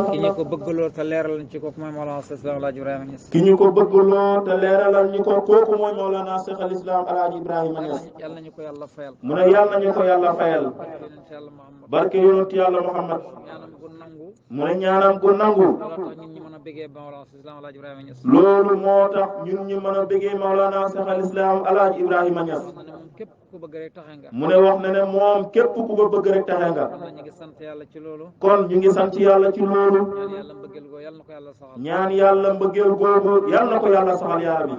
ki ñu ko bëggaloo te leeral ci kooku mooy Mawlana Cheikh Alhaji Ibrahima Niass. ki ñu ko bëggaloo te leeralal ñu ko kooku mooy Mawlana Cheikh al Islam Alhaji Ibrahima Niass. yàlla nañu ko yàlla fayal. mu ne yàlla nañu ko yàlla fayal. barke yonent yàlla Muhammad. ñaanam gu nangu. mu ne ñaanam gu nangu. loolu tax ñun ñi mën a bëggee Mawlana Cheikh loolu moo tax ñun ñi mën a bëggee Mawlana Cheikh al Alhaji Ibrahima Niass. Islam Alhaji Ibrahima Niass. képp ku bëgg rek taxe nga. mu ne wax na ne moom képp ku ko bëgg rek taxe nga. kon ñu ngi sant yàlla ci loolu. kon ñu ngi sant yàlla ci loolu. ñaan yàlla mbëggeel googu yàlla na ko yàlla saxal. ñaan yàlla mbëggeel googu yàlla na ko yàlla saxal yaa bi.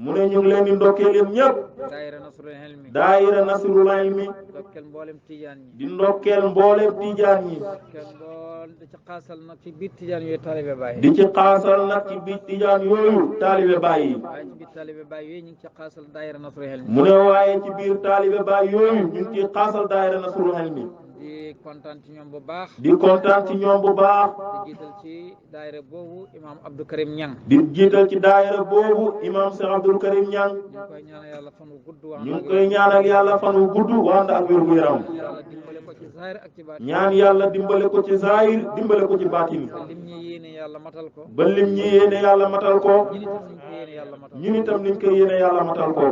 mu ne ñu ngi leen di ndokkeel yéen ñëpp. daayira Nasrul Hilmi. daayira Nasrul Hilmi. ndokkeel mboolem tijaan ñi. di ndokkeel mboolem tijaan ñi. di ci xaasal nag ci biir tijaan yooyu taalibe Baay. di ci xaasal nag ci biir tijaan yooyu taalibe Baay yi. waaye ci biir taalibe Baay yooyu ñu ngi ci xaasal daayira Nasrul Hilmi. mu ne waaye ci biir taalibe Baay yooyu ñu ngi ci xaasal daayira Nasrul Hilmi. di kontaan ci ñoom bu baax. di kontaan ci ñoom bu baax. di jiital ci daayira boobu imaam Abdou Karim Niang. di jiital ci daayira boobu imaam Cheikh Abdou Karim Niang. ñu ngi koy ñaanal yàlla fan wu gudd. ñu ngi koy ñaanal yàlla fan wu gudd wànd ak wér gu yaram. yàlla dimbale ko ci zahir ak ci baatin. ñaan yàlla dimbale ko ci zahir dimbale ko ci baatin. ba lim ñi yéene yàlla matal ko. ba lim ñi yéene yàlla matal ko. ñun itam niñ ko yéene yàlla matal ko. ñun itam niñ ko yéene yàlla matal ko.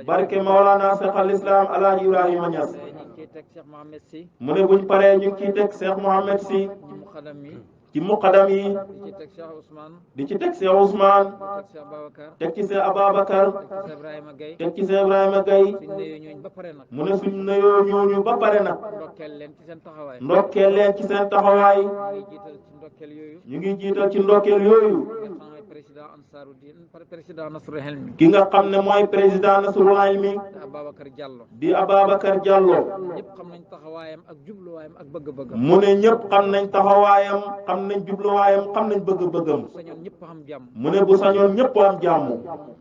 barke Mawlana Cheikh al Islam Alhaji Ibrahima Niass. mu ne buñ paree ñu ngi ciy teg Cheikh Mohamed Sy. ci muqaddam yi. di ci teg Cheikh Ousmane. di ci teg Cheikh Ousmane. teg ci teg ci Cheikh Babacar. Cheikh Ababacar. teg ci Ibrahima Gaye. teg ci Cheikh Ibrahima Gaye. suñ nuyoo ñooñu ba pare nag. mu ne suñ nuyoo ñooñu ba pare nag. ndokkeel leen ci seen taxawaay. ndokkeel leen ci seen taxawaay. ñu ngi jiital ci ñu ngi jiital ci ndokkeel ndokkeel yooyu. yooyu. président Ansaruddin président Nasrul Hilmi. ki nga xam ne mooy président Nasrul Hilmi. di Ababacar Diallo. di Ababacar Diallo. ñëpp xam nañ taxawaayam ak jubluwaayam ak bëgg-bëggam. mu ne ñëpp xam nañ taxawaayam xam nañ jubluwaayam xam nañ bëgg-bëggam. bu sañoon ñëpp xam jàmm. mu ne bu sañoon ñëpp am jàmm.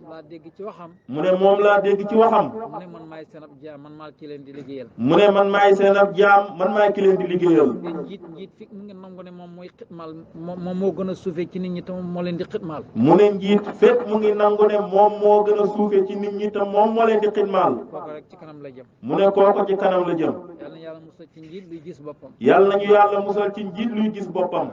laa dégg ci waxam. mu ne moom laa dégg ci waxam. mu ne man maay seen ab jaam man maa ki leen di liggéeyal. mu ne man maay seen ab jaam man maay ki leen di liggéeyal. njiit fi mu ngi nangu ne moom mooy xitmaal moom moo gën a suufee ci nit ñi te moom moo leen di xitmaal. mu ne njiit fépp mu ngi nangu ne moom moo gën a suufee ci nit ñi te moom moo leen di xitmaal. kooku rek ci kanam la jëm. mu ne kooku ci kanam la jëm. yal na yàlla musal ci njiit luy gis boppam. yàlla nañu yàlla musal ci njiit luy gis boppam.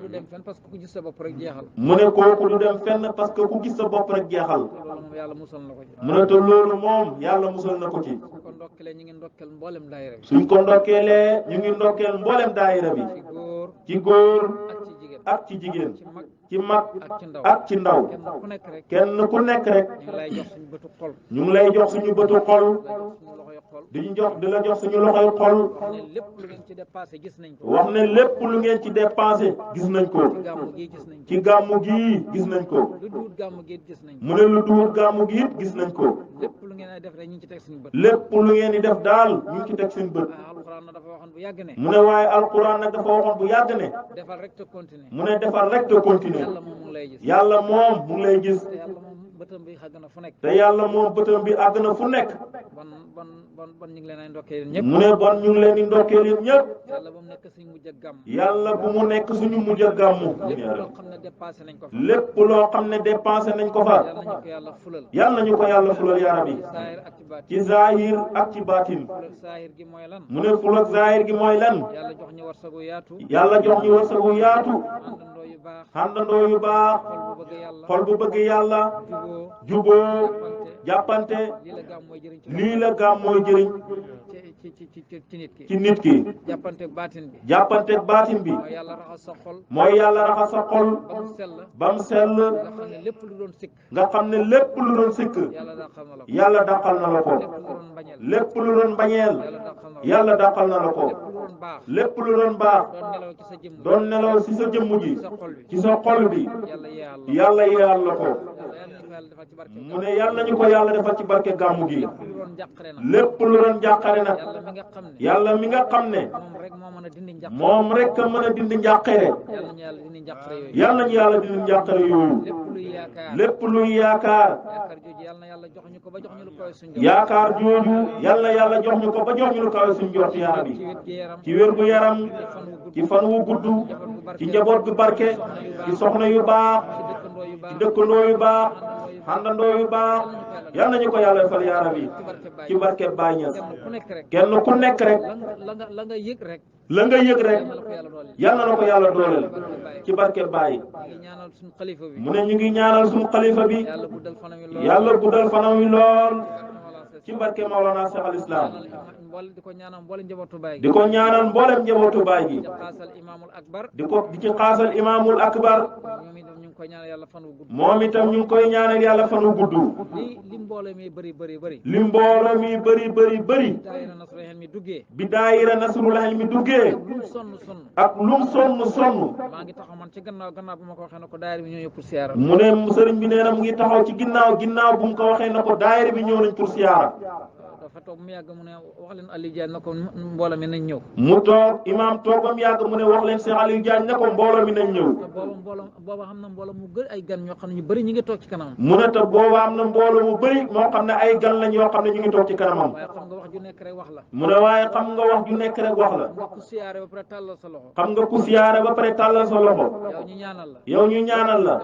du dem fenn parce que ku gis sa bopp rek jeexal. mu ne kooku du dem fenn parce que ku gis sa bopp rek jeexal. loolu moom yàlla musal na ko ci. mu ne te loolu moom yàlla musal na ko ci. su ko ndokkelee ñu ngi ndokkeel mboolem daayira bi. suñ ko ndokkeelee ñu ngi ndokkeel mboolem daayira bi. ci góor ci góor ak ci jigéen. ak ci jigéen. ci mag ci mag ak ci ndaw. ak ci ndaw. kenn ku nekk rek. kenn ku nekk rek. ñu ngi lay jox suñu bëtu xol. ñu ngi lay jox suñu bëtu xol. di la jox suñu loxoy xol. wax ne lépp lu ngeen ci dépensé gis nañ ko. wax ne lépp lu ngeen ci dépensé gis nañ ko. ci gàmmu gii gis nañ ko. ci gàmmu gii gis nañ ko. lu duut gàmmu gii gis nañ ko. mu ne lu duwut gàmmu gi it gis nañ ko. lépp lu ngeen ay def rek ñu ngi ci teg suñu bët. lépp lu ngeen di def daal ñu ngi ci teg suñu bët. alxuraan na dafa waxoon bu yàgg ne. mu ne waaye alquran nag dafa waxoon bu yàgg ne. defal rek te continuer. mu ne defal rek te continuer. yàlla moom mu ngi lay gis. yàlla moom mu ngi lay gis. te yàlla moom bëtam bi xàgg na fu nekk. te yàlla moom bëtam bi àgg na fu nekk. bon ñu ngi leen ay ndokkee yéen ñëpp. mu ne bon ñu ngi leen di ndokkeel yéen ñëpp. yàlla bu mu nekk suñu mujj ak gàmm. yàlla bu mu nekk suñu mujj ak gàmmu. lépp loo xam ne dépassé nañ ko fa. lépp loo xam ne dépensé nañ ko fa. yàlla nañu ko yàlla fulal. yàlla nañu ko yàlla fulal yaa rabbi. ci zahir ak ci zahir ak ci ci baatin. baatin. fulal zahir gi mooy lan. mu ne fulal zahir gi mooy lan. yàlla jox ñu warsagu yaatu. yàlla jox ñu wërsëgu yaatu. àndandoo yu baax. àndandoo yu baax. xol bu bëgg yàlla. xol bu bëgg yàlla. juboo. juboo. jàppante. lii la gàmm mooy jëriñ ci. lii la gàmm mooy jëriñ. ci nit ki. ci nit ki. jàppante baatin bi. jàppante baatin bi. mooy yàlla raxas sa xol. mooy yàlla raxas sa xol. ba mu sell. ba mu sell. nga xam ne lépp lu doon sikk. nga xam ne lépp lu doon sikk. yàlla dàqal na la ko. yàlla dàqal na la ko. lépp lu doon bañeel. lépp lu doon bañeel. yàlla dàqal na la yàlla dàqal na la ko. ko. lépp lu doon baax. lépp lu doon baax. doon nelaw ci doon nelaw ci sa sa jëmm. jëmm ji. ci sa xol bi. ci sa xol bi. yàlla yeeyal la. yàlla yeyal la ko. yàlla mu ne yàlla nañu ko yàlla defal ci barke gàmmu gi. lépp lu doon jàqare nag. lépp lu doon jàqare nag. yàlla mi nga xam ne. yàlla mi nga xam ne. moom rek moo mën a dindi njàqare. moom rek a mën a dindi njàqare. yàlla ñu yàlla dindi njàqare yooyu. yàlla nañu yàlla dindi njàqare yooyu. lépp luy yaakaar. lépp luy yaakaar. yaakaar jooju yàlla na yàlla jox ñu ko ba jox ñu lu koy suñu. yaakaar jooju yàlla yàlla jox ñu ko ba jox ñu lu kawe suñu jot yaa bi. ci wér gu yaram. ci fan wu gudd. ci njaboot gu barke. ci soxna yu baax. ci dëkkandoo yu baax. àndandoo yu baax. yal nañu ko yàlla defal yaa rabbi. ci barke Baay Ñas. kenn ku nekk rek. la nga yëg rek. la nga yëg rek yàlla na ko yàlla dooleel ci barke Baye mu ne ñu ngi ñaanal suñu xalifa bi yàlla guddal fanam wi lool ci barke Maolana Cheikh al Islam di ko ñaanal mboolem njabootu baay gi di ko ñaanal mboolem njabootu baay gi di ci xaasal imaamul akbar moom itam ñu ngi koy ñaanal yàlla fan wu gudd li mbooloo mi bëri bëri bëri li mbooloo mi bëri bi daayira nasrul hilmi duggee ak lum sonn maa ngi taxaw man ci gannaaw bu ma ko waxee na ko daayira bi ñoo ñëw pour siyaara mu ne sëriñ bi nee na mu ngi taxaw ci ginnaaw bu mu ko waxee na ko daayira bi ñëw nañ pour siyaara dafa toog mu yàgg mu ne wax leen Aliou Diagne na ko mbooloo mi nañ ñëw mu toog imaam toog ba mu yàgg mu ne wax leen Cheikh Aliou Diagne ne ko mbooloo mi nañ ñëw booba xam na mbooloo mu gën ay gan ñoo xam ne ñu bëri ñu ngi toog ci kanamam mu ne te booba am na mbooloo mu bëri moo xam ne ay gan lañ yoo xam ne ñu ngi toog ci kanamam waaye xam nga wax ju nekk rek wax la mu ne waaye xam nga wax ju nekk rek wax la ku siyaare ba pare tàllal sa loxo xam nga ku siyaare ba pare tàllal sa loxo yow ñu ñaanal la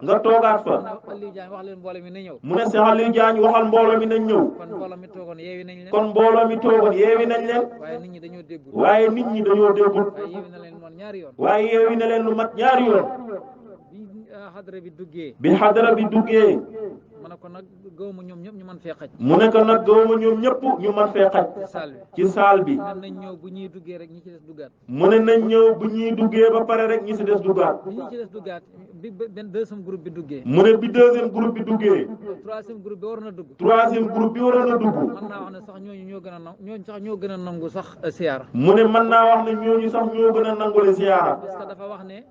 nga toogaat fa Aliou Diagne wax leen mbooloo mi na ñëw mu ne Cheikh Aliou Diagne waxal mbooloo mi nañ ñëw kon mbooloo mi toogoon yeewi nañ leen kon mbooloo mi toogoon yeewi nañ leen waaye nit ñi dañoo déggul waaye nit ñi dañoo déggul waaye yeewi na leen moon ñaari yoon waaye yeewi na leen lu mat ñaari yoon bi xadara bi duggee mu ne ko nag gëwuma ñoom ñëpp ñu mën fee xaj mu ne ko nag gëwuma ñoom ñëpp ñu mën fee xaj ci saal bi nañ ñëw bu ñuy duggee rek ñi ci des duggaat mu ne nañ ñëw bu ñuy duggee ba pare rek ñi ci des duggaat ñi ci des duggaat bi benn deuxième groupe bi duggee mu ne bi deuxième groupe bi duggee troisième groupe bi waroon a dugg troisième groupe bi waroon a dugg mën naa wax ne sax ñooñu ñoo gën a ñooñu sax ñoo gën a nangu sax siyaara mu ne mën naa wax ne ñooñu sax ñoo gën a nangule siyaara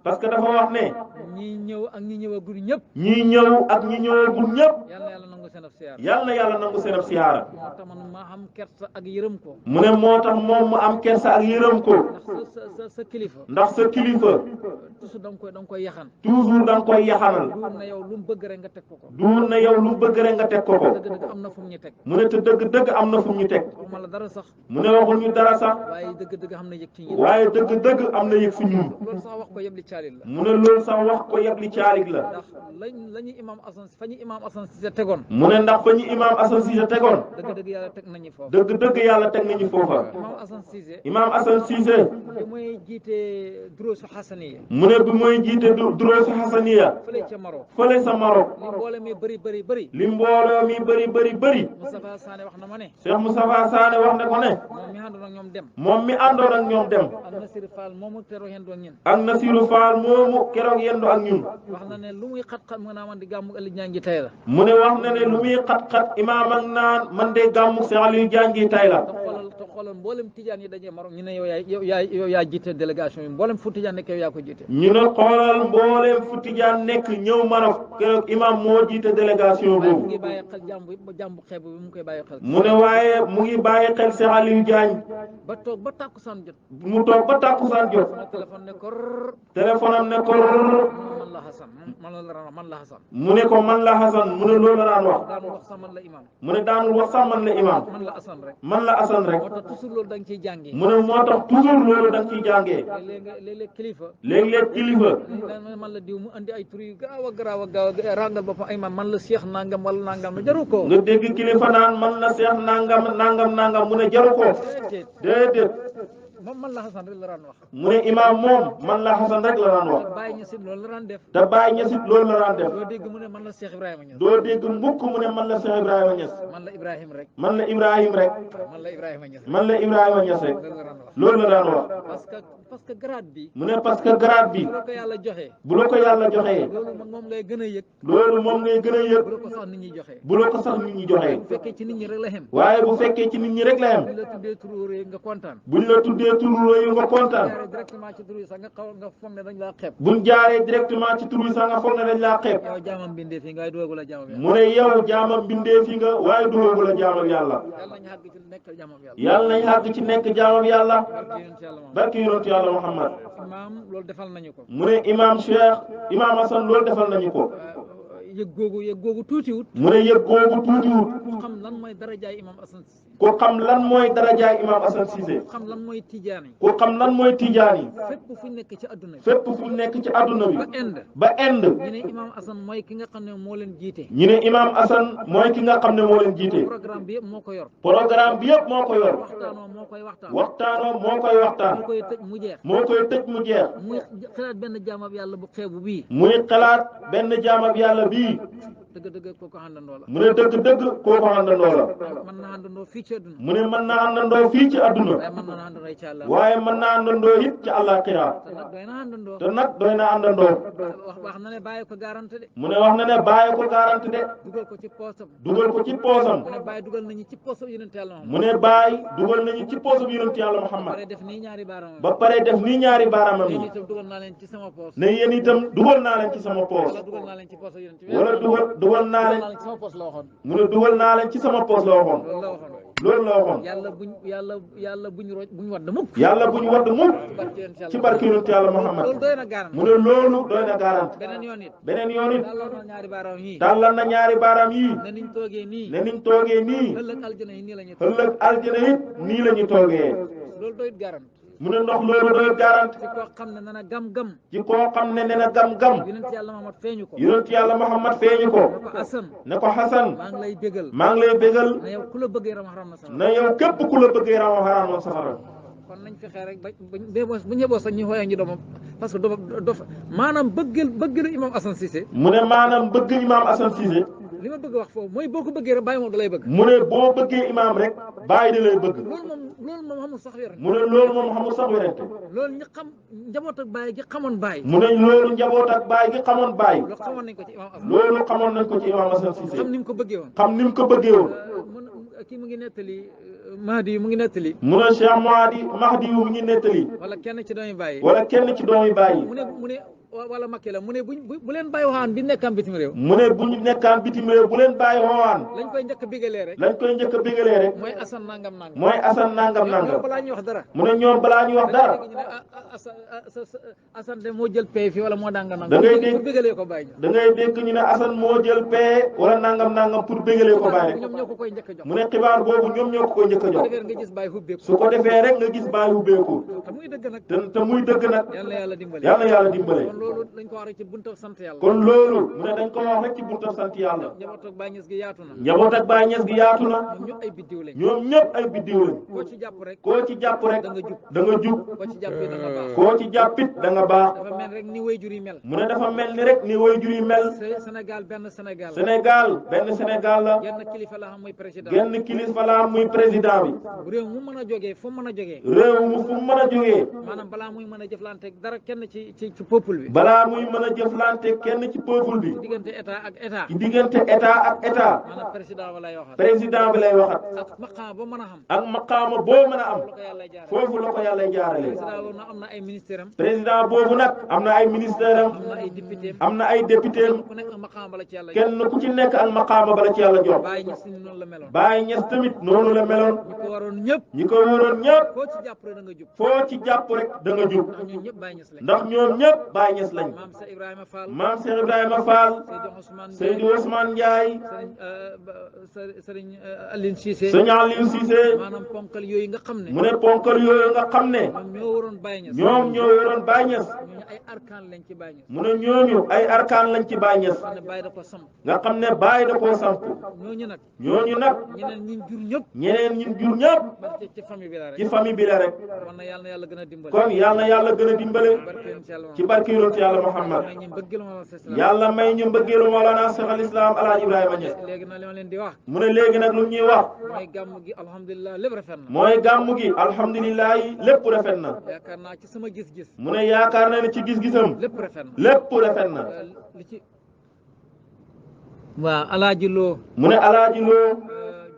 parce que dafa wax ne ñi ñëw ak ñi ñëwagul ñëpp ñi ñëw ak ñi ñëwagul ñëpp yàlla na yàlla nangu seen ab siyaara yàlla na yàlla nangu seen ab siyaara moo tax man ma am kersa ak yërëm ko mu ne moo tax moom mu am kersa ak yërëm ko ndax sa kilifa ndax sa kilifa toujours da nga koy yaxan toujours da nga koy yaxanal duur na yow lu mu bëgg rek nga teg ko duur na yow lu mu bëgg rek nga teg ko dëgg-dëgg am na fu mu ñu teg mu ne te dëgg-dëgg am na fu mu ñu teg waxuma la dara sax mu ne waxul ñu dara sax waaye dëgg-dëgg am na yëg ci ñun waaye dëgg-dëgg am na yëg fi ñun loolu sax wax ko yëpp li caalit la mu ne loolu sax wax ko yëpp li caalit la ndax lañu imam Assane fa ñu imam Assane Cissé tegoon mu ne ndax fa ñu imam Assane Cissé tegoon dëgg-dëgg yàlla teg nañu foofa dëgg-dëgg yàlla teg nañu foofa imam Assane Cissé bi muy jiite duruusu xasaniya mu ne bi muy jiite duruusu xasaniya fële ca Maroc fële sa Maroc li mbooloo mi bëri li mbooloo mi bëri Moustapha Sané wax na ma ne Cheikh Moustapha Sané wax na ko ne moom mi àndoon ak ñoom dem ak Nasirou Fall moomu keroog yendu ak ñun ak Nasirou Fall moomu keroog yendu ak ñun wax na ne lu muy xat-xat mu naa man di gàmmu Aliou Diagne gi tey la mu ne wax na ne lu muy xat-xat imaam ak naan man de gàmmu Cheikh Aliou Diagne gi tey la te xoolal mboolem tijaan yi dajee Maroc ñu ne yow yaa jiite délégation yi mboolem fu tijaan nekk yow yaa ko jiite ñu ne xoolal mboolem fu tijaan nekk ñëw Maroc keroog imaam moo jiite délégation boobu mu ngi bàyyi xel jàmbu xeeb bi mu ngi koy bàyyi xel mu ne waaye mu ngi bàyyi xel Cheikh Aliou Diagne ba toog ba tàkkusaan jot mu toog ba tàkkusaan jot téléphone am ne kor man la Hassan mu ne ko man la Hassan mu ne loolu la daan wax daanul wax sax man la imam mu ne daanul wax sax man la imam man la Assane rek man la Assane rek moo tax toujours loolu da nga ciy jàngee mu ne moo tax toujours loolu da nga ciy jàngee léeg-léeg kilifa man la diw mu andi ay tur yu gaaw a rangal boppam ay man la Cheikh nangam wala nangam na jaru ko nga dégg kilifa naan man la Cheikh nangam mu ne jaru ko déedéet moom man la Hassan rek la daan wax mu ne imaam moom man la Hassan rek la daan wax te Baye Niassine loolu la daan def te Baye Niassine loolu la daan def doo dégg mu ne man la Cheikh Ibrahima Niass doo dégg mukk mu ne man la Cheikh Ibrahima Niass man la Ibrahima rek man la Ibrahima rek man la Ibrahima Niass man la Ibrahima Niass rek loolu la daan wax parce que grade bi mu ne parce que grade bi bu la ko yàlla joxee loolu moom ngay gën a yëg loolu moom ngay gën a yëg bu la ko sax nit ñi joxee bu la ko sax nit ñi joxee bu fekkee ci nit ñi rek la xem waaye bu fekkee ci nit ñi rek la xem buñ la tuddee turu rëy nga kontaan buñ la tuddee turu rëy nga kontaan directement ci turu sax nga foog ne dañ laa xeeb buñ jaaree directement ci turu sax nga foog ne dañ laa xeeb yow jaamam bindee fi nga waaye duwagul a jaamam yàlla mu ne yow jaamam bindee fi nga waaye duwagul a jaamam yàlla yàlla nañ xàgg ci nekk jaamam yàlla barki yonentu yàlla Muhammad imaam loolu defal nañu ko mu ne imaam Cheikh imaam Hassan loolu defal nañu ko yëg googu tuutiwut. mu ne yëg googu tuutiwut. ku xam lan mooy darajaay imam Assane Cissé. ku xam lan mooy darajaay imam Assane Cissé. ku xam lan mooy tijaani. ku xam lan mooy tijaani. fépp fu nekk ci adduna bi. fépp fu nekk ci adduna bi. ba ba Inde. Inde. ñu ne imam Assane mooy ki nga xam ne moo leen jiite. ñu ne imam Assane mooy ki nga xam ne moo leen jiite. programme bi yëpp moo ko yor. programme bi yëpp moo ko yor. waxtaanoo moo koy waxtaan. waxtaanoo moo koy waxtaan. moo koy tëj mu jeex. moo koy tëj mu jeex. muy xalaat benn jaamab yàlla bu xeebu bii. muy xalaat benn jaamab yàlla bii. dëgg-dëgg kooku àndandoo la. mu ne dëgg-dëgg kooku àndandoo la. mën na àndandoo fii ci adduna. mu ne mën na àndandoo fii ci adduna. waaye mën na àndandoo ci àlla. waaye mën na àndandoo it ci àllaaxira. te nag doy na àndandoo. te nag doy na àndandoo. wax na ne bàyyi ko garanti de. mu ne wax na ne bàyyi ko garanti de. dugal ko ci poosam. dugal ko ci poosam. mu ne bàyyi dugal nañu ci poosam yonent yàlla Muhammad. mu ne bàyyi dugal nañu ci poosam yonent yàlla ba Muhammad. pare def nii ñaari baaraam. ba pare def nii ñaari baaraamam yéen yi. itam dugal naa leen ci sama poos. ne yéen itam dugal naa leen ci sama poos. wala dugal naa leen ci poosam yonent bi. wala dugal naa leen. ci sama poos la waxoon. mu ne dugal naa leen ci sama poos la waxoon. loolu la waxoon. loolu la waxoon. yàlla buñ wadd mukk. yàlla buñ wadd mukk ci barke yonent yàlla Muhammad. loolu doy na garanti. mu ne loolu doy na garanti. beneen yoon it. beneen yoon it. tàllal na ñaari baaraam yii. tàllal na ñaari baaraam yii. ne niñ toogee nii. ne niñ toogee nii. ëllëg aljana yi nii la ñuy ëllëg aljana it nii la ñu toogee. loolu doyut garanti. mu ne ndox loolu doy garanti. ci koo xam ne nana gam-gam. ci koo xam ne nee na gam-gam. yonent yàlla Muhammad feeñu ko. yonent yàlla Muhammad feeñu ko. ne ko Asan. ne ko Xasan. maa ngi lay bégal. maa ngi lay bégal. na yow ku la bëggee ram xaram na sama. na yow képp ku la bëggee raw xaraam safara. kon nañ fexee rek ba bu ñëboo sax ñu xooyee ñu doomam parce que dof maanaam bëggalu imam Assane Cissé. mu ne maanaam bëgg imaam Assane Cissé. li ma bëgg wax foofu mooy boo ko bëggee rek bàyyi moom da lay bëgg. mu ne boo bëggee imaam rek bàyyi da lay bëgg. loolu moom xamul sax wér. mu ne loolu moom xamul sax wérante. loolu ñu xam njaboot ak bàyyi gi xamoon bàyyi. mu ne loolu njaboot ak bàyyi gi xamoon bàyyi. loolu xamoon nañ ko ci imam Assane. loolu xamoon nañ ko ci imaam Assane Cissé. xam ni mu ko bëggee woon. xam ni mu ko bëggee woon. kii mu ngi nettali Mahdi yi mu ngi nettali. mu ne Cheikh Mahdi yu mu ngi nettali. wala kenn ci doomi bàyyi. wala kenn ci doomi bàyyi. mu ne wala makki la mu ne bu leen bàyyi waxaan bi nekkaan bitim réew. mu ne bu ñu nekkaan bitim réew bu leen bàyyi woowaan. lañ koy njëkk a bégalee rek. lañ koy njëkk a bégalee rek. mooy Assane nangam. mooy Assane nangam. ñoom balaa ñuy wax dara. mu ne ñoom balaa ñuy wax dara. Assane de moo jël pay fii wala moo nangam. da ngay dégg pour bégalee ko bàyyi. da ngay dégg ñu ne Assane moo jël pay wala nangam pour bégalee ko bàyyi rek. ñoom ñoo ko koy njëkk a jox. mu ne xibaar boobu ñoom ñoo ko koy njëkk a jox. nga gis bàyyi hubbeeku. su ko defee rek nga gis bàyyi hubbeeku. te muy dëgg nag. te muy dëgg nag. yal na yàlla dimbale. yal na yàlla dimbale. kon loolu dañ ko war a ci buntu sant yàlla. kon loolu mu ne dañ ko wax rek ci buntu sant yàlla. njaboot ak Baay Ñas gi yaatu na. njaboot ak Baay Ñas gi yaatu na. ñoom ñëpp ay biddiw lañ. ñoom ñëpp ay biddiw lañ. koo ci jàpp rek. koo ci jàpp rek. da nga jub. da nga jub. koo ci jàppee da nga baax. koo ci jàppit da nga baax. dafa mel rek ni way jur yi mel. mu ne dafa mel ni rek ni waajur yi mel. Sénégal benn Sénégal. Sénégal benn Sénégal la. genn kilifa la xam muy président. genn kilifa la muy président bi. réew mu mën a jógee fu mu mën a jógee. réew mu fu mu mën a jógee. maanaam balaa muy mën a jëflante dara kenn ci peuple bi. balaa muy mën a jëflante kenn ci peuple bi. ci diggante état ak état. ci diggante état ak état. maanaam président ba lay waxat. président bi lay waxat. ak maqaama ba mën a xam. ak maqaama boo mën a am. foofu la ko yàlla jaarale. foofu la ko yàlla jaarale. président boobu nag am na ay ministère am. président boobu nag am na ay ministère am. am na ay député am. am na ay député am. ku nekk ak maqaama bala ci yàlla. kenn ku ci nekk ak maqaama bala ci yàlla jox. Baye Niass noonu la meloon. Baye Niass tamit noonu la meloon. ñi ko waroon ñëpp. ñi ko waroon ñëpp. foo ci jàpp rek da nga jub. foo ci jàpp rek da nga jub. ndax ñoom ñëpp Baye Niass lañ. ndax ñoom ñëpp Baye Niass lañ. maam Cheikh Ibrahima Fall. maam Cheikh Ibrahima Fall. Seydou Ousmane Ndiaye. Seydou Ousmane Ndiaye. Serigne Aline Cissé. Sëñ Aliou Cissé. maanaam ponkal yooyu nga xam ne. mu ne ponkal yooyu nga xam ne. ñoom ñoo waroon Baye Niass. ñoom ñoo yoroon Baye Niass. ñooñu ay arkaan lañ ci Baye Niass. mu ne ñooñu ay arkaan lañ ci Baye Niass. xam ne Baye da ko samp. nga xam ne Baye da koo samp. ñooñu nag. ñooñu nag. ñeneen ñi jur ñëpp. ñeneen ñi jur ñëpp. ba ci famille bi la rek. ci famille bi la rek. kon nag yàlla na yàlla gën a dimbale. kon yàlla na yàlla gën a dimbale. ci barke yonent yàlla Muhammad. yàlla may ñu mbëggeelu Mawlana Cheikh al Islam Alaaji Ibrahima Niass. léegi nag li ma leen di wax. mu ne léegi nag lu ñuy wax. mooy gàmm gi alhamdulilah lépp rafet na. mooy gàmm gi alhamdulilah lépp rafet na. yaakaar naa ci sama gis-gis. mu ne yaakaar na ne ci gis-gisam. lépp rafet na. lépp rafet na. li ci. waaw Alaaji Lo. mu ne Alaaji Lo.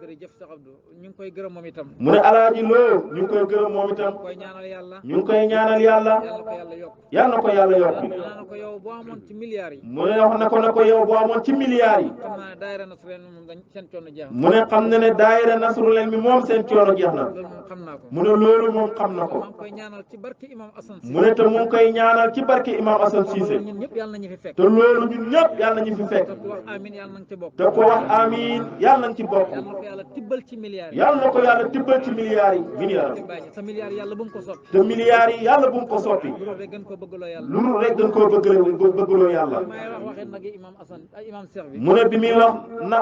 jërëjëf Cheikh Abdou ñu ngi koy gërëm moom itam mu ne alaaji loo ñu ngi koy gërëm moom itam koy ñaanal yàlla ñu ngi koy ñaanal yàlla yàlla ko yàlla yokk yal na ko yàlla yokk ñaanal ko yow boo amoon ci milliards yi mu ne wax na ko ne ko yow boo amoon ci milliards yi xam naa ne daayira Nasrul moom dañ seen coono jeex mu ne xam na ne daayira Nasrul mi moom seen coono jeex na loolu moom xam naa ko mu ne loolu moom xam na ko maa ngi koy ñaanal ci barke imam Assane Cissé mu ne te mu ngi koy ñaanal ci barke imam Assane Cissé ñun ñëpp yàlla nañu fi fekk te loolu ñun ñëpp yàlla nañu fi fekk te ku wax amin yàlla nañ ci bokk te ko wax amiin yàlla nañ ci bokk yàlla na ko yàlla tibbal ci milliards yi yàlla na ko yàlla tibbal ci milliards yi milliards bàyyi sa milliards yàlla bu mu ko soppi te milliards yi yàlla bu mu ko soppi loolu rek gën ko bëggloo yàlla lu rek dañ koo bëggloo yàlla may wax waxee nag imam Assane imam Cheikh bi mu ne bi muy wax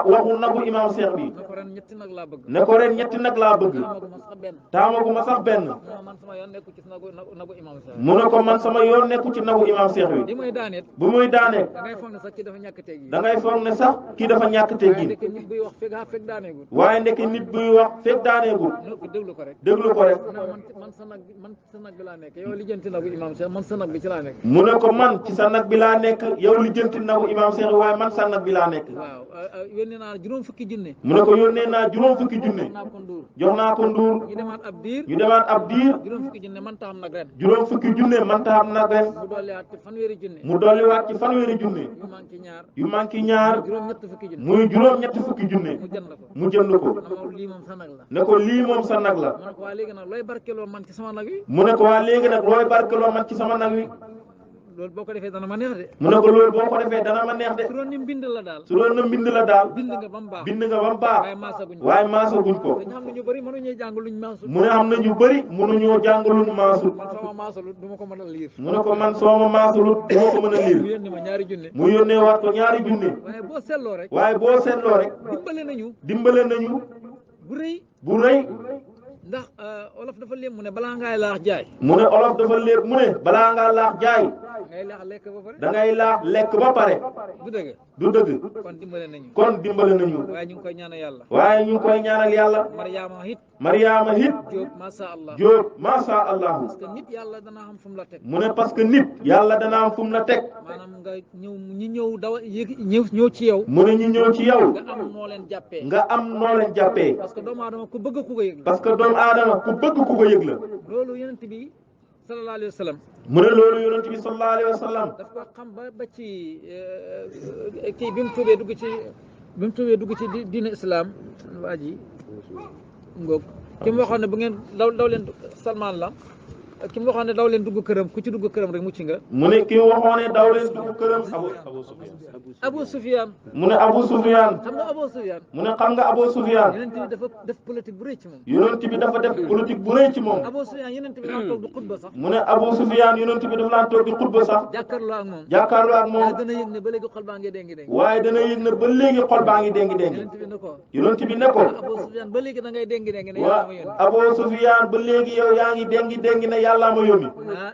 waxu nagu imam Cheikh bi ne ko ren ñetti nag laa bëgg ne ko ren ñetti nag laa bëgg amaguma sax benn taamaguma sax benn man sama yoon nekku ci nagu imam Cheikh mu ne ko man sama yoon nekku ci nagu imam Cheikh bi li muy daaneet bu muy daanee da ngay foog ne sax kii dafa ñàkk teg yi da ngay foog ne sax kii dafa ñàkk teggin ndeke nit buy wax fekk daaneegul waaye ndeke nit buy wax fekk daaneegul déglu ko rek déglu ko rek man sa nag bi laa nekk yow lijjanti nagu imam Cheikh man sa nag bi ci laa nekk mu ne ko man ci sa nag bi laa nekk yow li jënti nagu imam Cheikh waaye man sa nag bi laa nekk waaw yónnee naa juróom fukki junne mu ne ko yónnee naa juróom fukki junne naa ko nduur jox naa ko nduur ñu demaat ab diir ñu demaat ab diir juróom fukki junne man taxam nag ren juróom fukki junne man taxam nag ren mu dolliwaat ci fanweeri junne mu dolliwaat ci fanweeri junne yu manqué ñaar yu manqué ñaar juróom ñett fukki junne muy juróom ñetti fukki junne mu jënd ko mu jënd ko na moom lii moom sa nag la ne ko lii moom sa nag la mu ne ko waa léegi nag looy barkeloo man ci sama nag wi mu ne ko waa léegi nag looy barkeloo man ci sama nag wi loolu boo ko defee dana ma neex de mu ne ko loolu boo ko defee dana ma neex de su doon ni mbind la daal su doon na mbind la daal bind nga ba mu baax bind nga ba mu baax waaye maasaguñ waaye maasaguñ ko dañu xam ne ñu bëri mënuñuy jàng luñ maasul mu ne am na ñu bëri mënuñoo jàng luñ maasul man soo ma maasalut du ma ko mën a liir mu ne ko man soo ma maasulut du ma ko mën a mu liir yónni ma ñaari junne mu yónnee waat ko ñaari junne waaye boo seetloo rek waaye boo seetloo rek dimbale nañu bu rëy ndax olof dafa léem mu ne balaa ngaay laax jaay mu ne olof dafa léeb mu ne balaa ngaa laax jaay ngay laax lekk ba pare da ngay laax lekk ba pare du dëgg du dëgg kon dimbale nañu waaye ñu ngi koy ñaanal yàlla waaye ñu ngi koy ñaanal yàlla Mariama hit Jóob masha Allah Jóob masha Allah parce que nit yàlla dana xam fu mu la teg mu ne parce que nit yàlla dana am fu mu la teg maanaam nga ñëw daw ñëw ci yow mu ne ñu ñëw ci yow nga am noo leen jàppee parce que doomu aadama ku bëgg ku ko yëg parce que doomu aadama ku bëgg ku ko yëg la loolu yonent bi sallallahu alayhi wa sallam mu ne loolu yonent bi sallallahu alayhi wa sallam daf ko xam ba ci kii bi mu tuubee dugg ci diine islam waa ji ngoog ki mu waxoon ne bu ngeen daw leen Salman la ki mu waxoon ne daw leen dugg këram ku ci dugg këram rek mucc nga mu ne ki waxoon ne daw leen dugg këram Abu Sufyan mu ne Abu Sufyan xam nga Abu Sufyan mu ne xam nga Abu Sufyan yonent bi dafa def politique bu rëy ci moom yonent bi dafa def politique bu rëy ci moom Abu Sufyan yonent bi daan toog di xutba sax mu ne Abu Sufyan yonent bi dafa daan toog di xutba sax jàkkaarloo ak moom dana yëg ne ba léegi xol baa ngi déngi waaye dana yëg ne ba léegi xol baa ngi déngi yonent bi ne ko yonent bi ne ko Abu Sufyan ba léegi da ngay déngi ne waa Abu Sufyan ba léegi yow yaa ngi déngi ne yàllaa ma yónni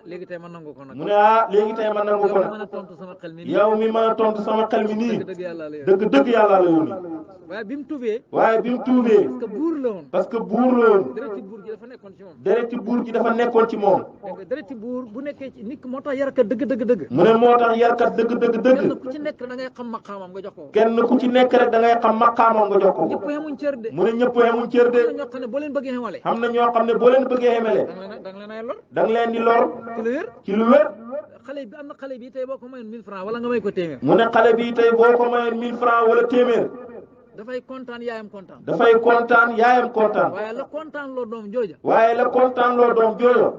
léegi tey ma nangu ko nag mu ne léegi tey ma nangu ko nag yow mi mën a tontu sama xel mi nii dëgg yàlla la yónni waaye bi mu tuubee parce que buur la woon parce que buur la woon dereti buur ji dafa nekkoon ci moom dereti buur ji dafa nekkoon ci moom dereti buur bu nekkee ci nit moo tax yarkat dëgg mu ne moo tax yarkat dëgg kenn ku ci nekk da ngay xam maqaamam nga jox ko kenn ku ci nekk rek da ngay xam maqaamam nga jox ko ñëpp xamuñ cër de mu ne ñëpp xamuñ cër de ñoo xam ne boo leen bëggee xamale xam na ñoo xam ne boo leen bëggee xamale da nga leen ay lor da nga leen di lor ci lu wér xale bi am na xale bi tey boo ko mayoon 1000 francs wala nga may ko téeméer mu ne xale bi tey boo ko mayoon 1000 francs wala téeméer dafay kontaan yaayam kontaan waaye la kontaan loo doom jooja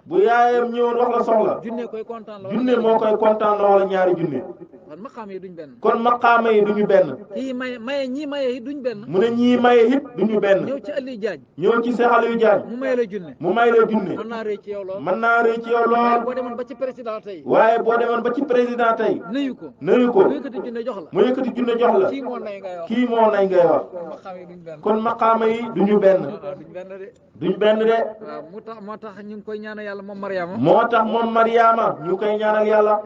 bu yaayam ñëwoon wax la soxla junne koy kontaan loo junne moo koy kontaan loo wala ñaari junne kon maqaama yi duñu benn kii maye ñii maye yi duñ benn mu ne ñii maye it duñu benn ñëw ci Aliou Diagne ñëw ci Cheikh Aliou Diagne mu may la junne mën naa rëy ci yow lool waaye boo demoon ba ci président tey nuyu ko mu yëkkati junne jox la kii moo nay ngay wax kon maqaama yi duñu benn duñ benn de waaw moo tax ñu ngi koy ñaanal yàlla moom Mariama ñu koy ñaanal yàlla